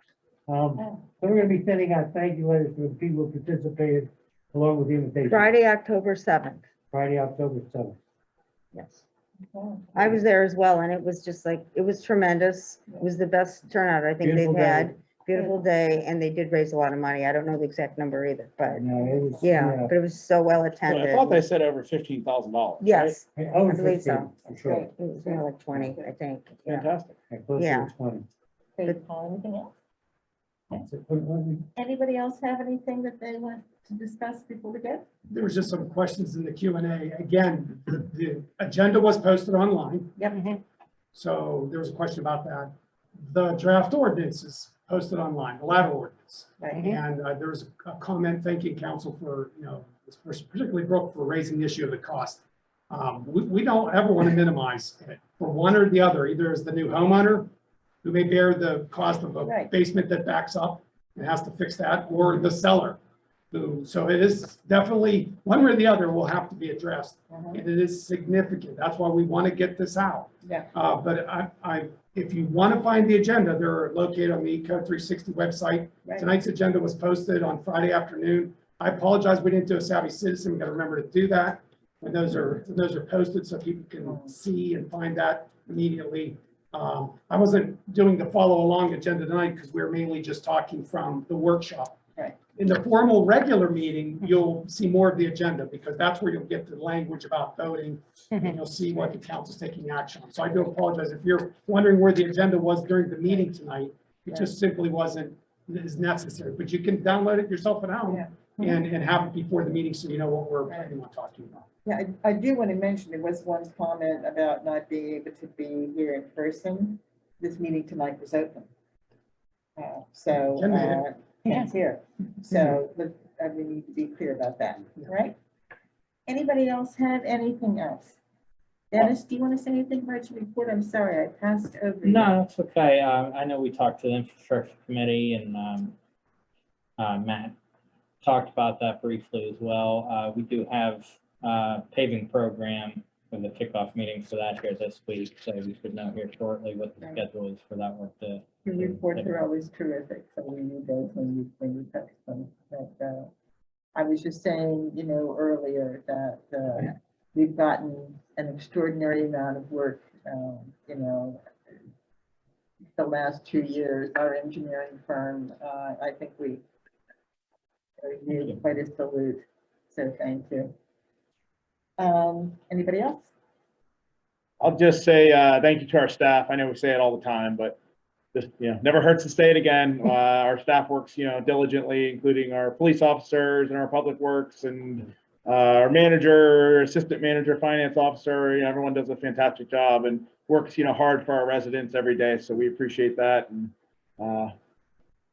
So we're gonna be sending out thank you letters to the people who participated along with the invitation. Friday, October 7th. Friday, October 7th. Yes. I was there as well, and it was just like, it was tremendous. It was the best turnout I think they've Beautiful day. had. Beautiful day, and they did raise a lot of money. I don't know the exact number either, but No, it was. yeah, but it was so well I attended. thought they said over $15,000. Yes, Over I believe 15, so. I'm sure. It was more like 20, I think. Yeah. Fantastic. Close Yeah. to 20. Okay, Paul, anything else? That's it. What- Anybody else have anything that they want to discuss before we go? There was just some questions in the Q&A. Again, the agenda was posted online, Yep. so there was a question about that. The draft ordinance is posted online, the latter ordinance. Right. And there was a comment thanking council for, particularly Brooke, for raising the issue of the cost. We don't ever want to minimize it for one or the other, either as the new homeowner who may bear the cost of a Right. basement that backs up and has to fix that, or the seller. So it is definitely, one or the other will have to be addressed. And it is significant. That's why we want to get this out. Yeah. But if you want to find the agenda, they're located on the Eco 360 website. Right. Tonight's agenda was posted on Friday afternoon. I apologize, we didn't do a Savvy Citizen. We got to remember to do that when those are posted so people can see and find that immediately. I wasn't doing the follow along agenda tonight because we're mainly just talking from the workshop. Right. In the formal regular meeting, you'll see more of the agenda because that's where you'll get the language about voting and you'll see what the council's taking action on. So I do apologize if you're wondering where the agenda was during the meeting tonight. It just simply wasn't as necessary, but you can download it yourself at home and have it before the meeting so you know what we're planning on talking about. Yeah, I do want to mention, there was one comment about not being able to be here in person. This meeting tonight was open. So, Ken made it. Ken's here. So, we need to be clear about that, right? Anybody else have anything else? Dennis, do you want to say anything about your report? I'm sorry, I passed over. you. No, that's okay. I know we talked to the infrastructure committee and Matt talked about that briefly as well. We do have paving program with the kickoff meeting for that here this week. So we should know here shortly what the schedule is for that work. Your reports are always terrific, so we need those when you post them. But, I was just saying, earlier that we've gotten an extraordinary amount of work, the last 2 years. Our engineering firm, I think we gave quite a salute, so thank you. Anybody else? I'll just say thank you to our staff. I know we say it all the time, but just, never hurts to say it again. Our staff works, diligently, including our police officers and our public works and our manager, assistant manager, finance officer. Everyone does a fantastic job and works, hard for our residents every day. So we appreciate that. And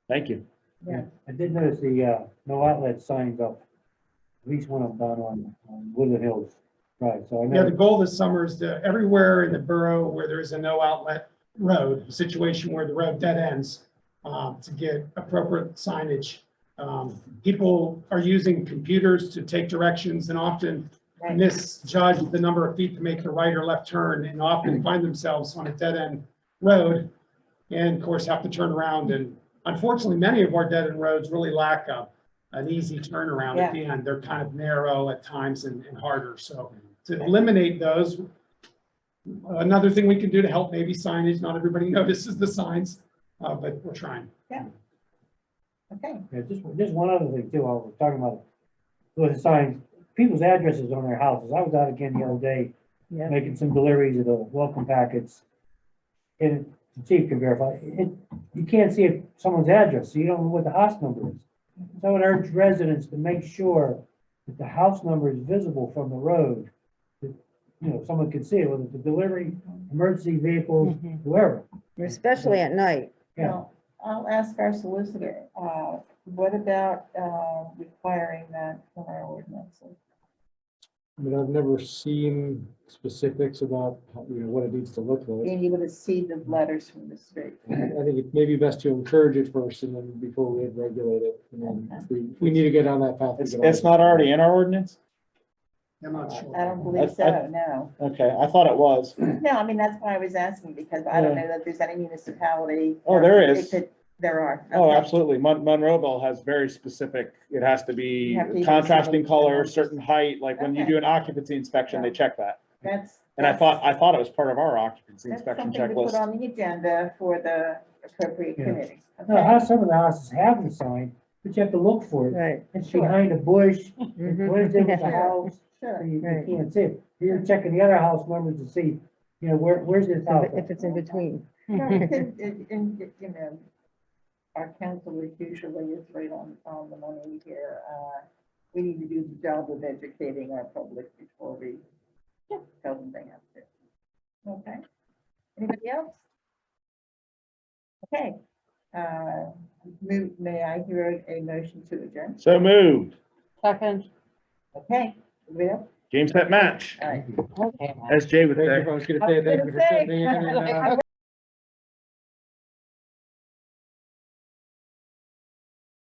thank you. Yeah. I did notice the no outlet signs up, at least one of them down on Woodland Hills. Right, so I Yeah, the know, goal this summer is to everywhere in the borough where there is a no outlet road, a situation where the road dead ends, to get appropriate signage. People are using computers to take directions and often misjudge the number of feet to make the right or left turn and often find themselves on a dead end road and of course have to turn around. And unfortunately, many of our dead end roads really lack an easy turnaround at the end. They're kind of narrow at times and harder. So to eliminate those, another thing we can do to help maybe signage, not everybody notices the signs. but we're trying. Okay, Yeah, just one other thing too, while we're talking about the signs, people's addresses on their houses. I was out again the other day, Yeah. making some deliveries of the welcome packets. And the chief can verify, you can't see if someone's address, so you don't know what the house number is. So I would urge residents to make sure that the house number is visible from the road. That, you know, someone can see it, whether it's a delivery, emergency vehicles, whoever. Especially at night. Yeah. well, I'll ask our solicitor, what about, requiring that from our ordinances? I mean, I've never seen specifics about, what it needs to look like. Being able to see the letters from the street. I think it may be best to encourage it first and then before we regulate it. And then if we need to get on that path. we It's, get on it's it. not already in our ordinance? I'm not sure. I don't believe so, no. Okay, I thought it was. No, I mean, that's why I was asking, because I don't know that there's any municipality. Oh, there it is. could- There are. Oh, Okay. absolutely. Monroeville has very specific, it has to be You have to even contrasting say- color, certain height, like when you Okay. do an occupancy inspection, they check that. That's. And I that's- thought it was part of our occupancy That's inspection something to put checklist. on the agenda for the appropriate Yeah. committee. No, how some of the houses have the sign, but you have to look for it. Right. It's Sure. behind a bush, Mhm. blends in with the Sure. house, so Sure. you Right. can't see it. You're checking the other house numbers to see, where's this house? If it's in between. No, you know, our council is usually is right on the money here. We need to do the job of educating our public before we tell them they have to. Okay. Anybody else? Okay. May I hear a motion to adjourn? So moved. Second. Okay, Will? Game, set, match, All right. Okay. as Jay would Thank you. say. I was gonna I was say, thank gonna you for say. sitting in and,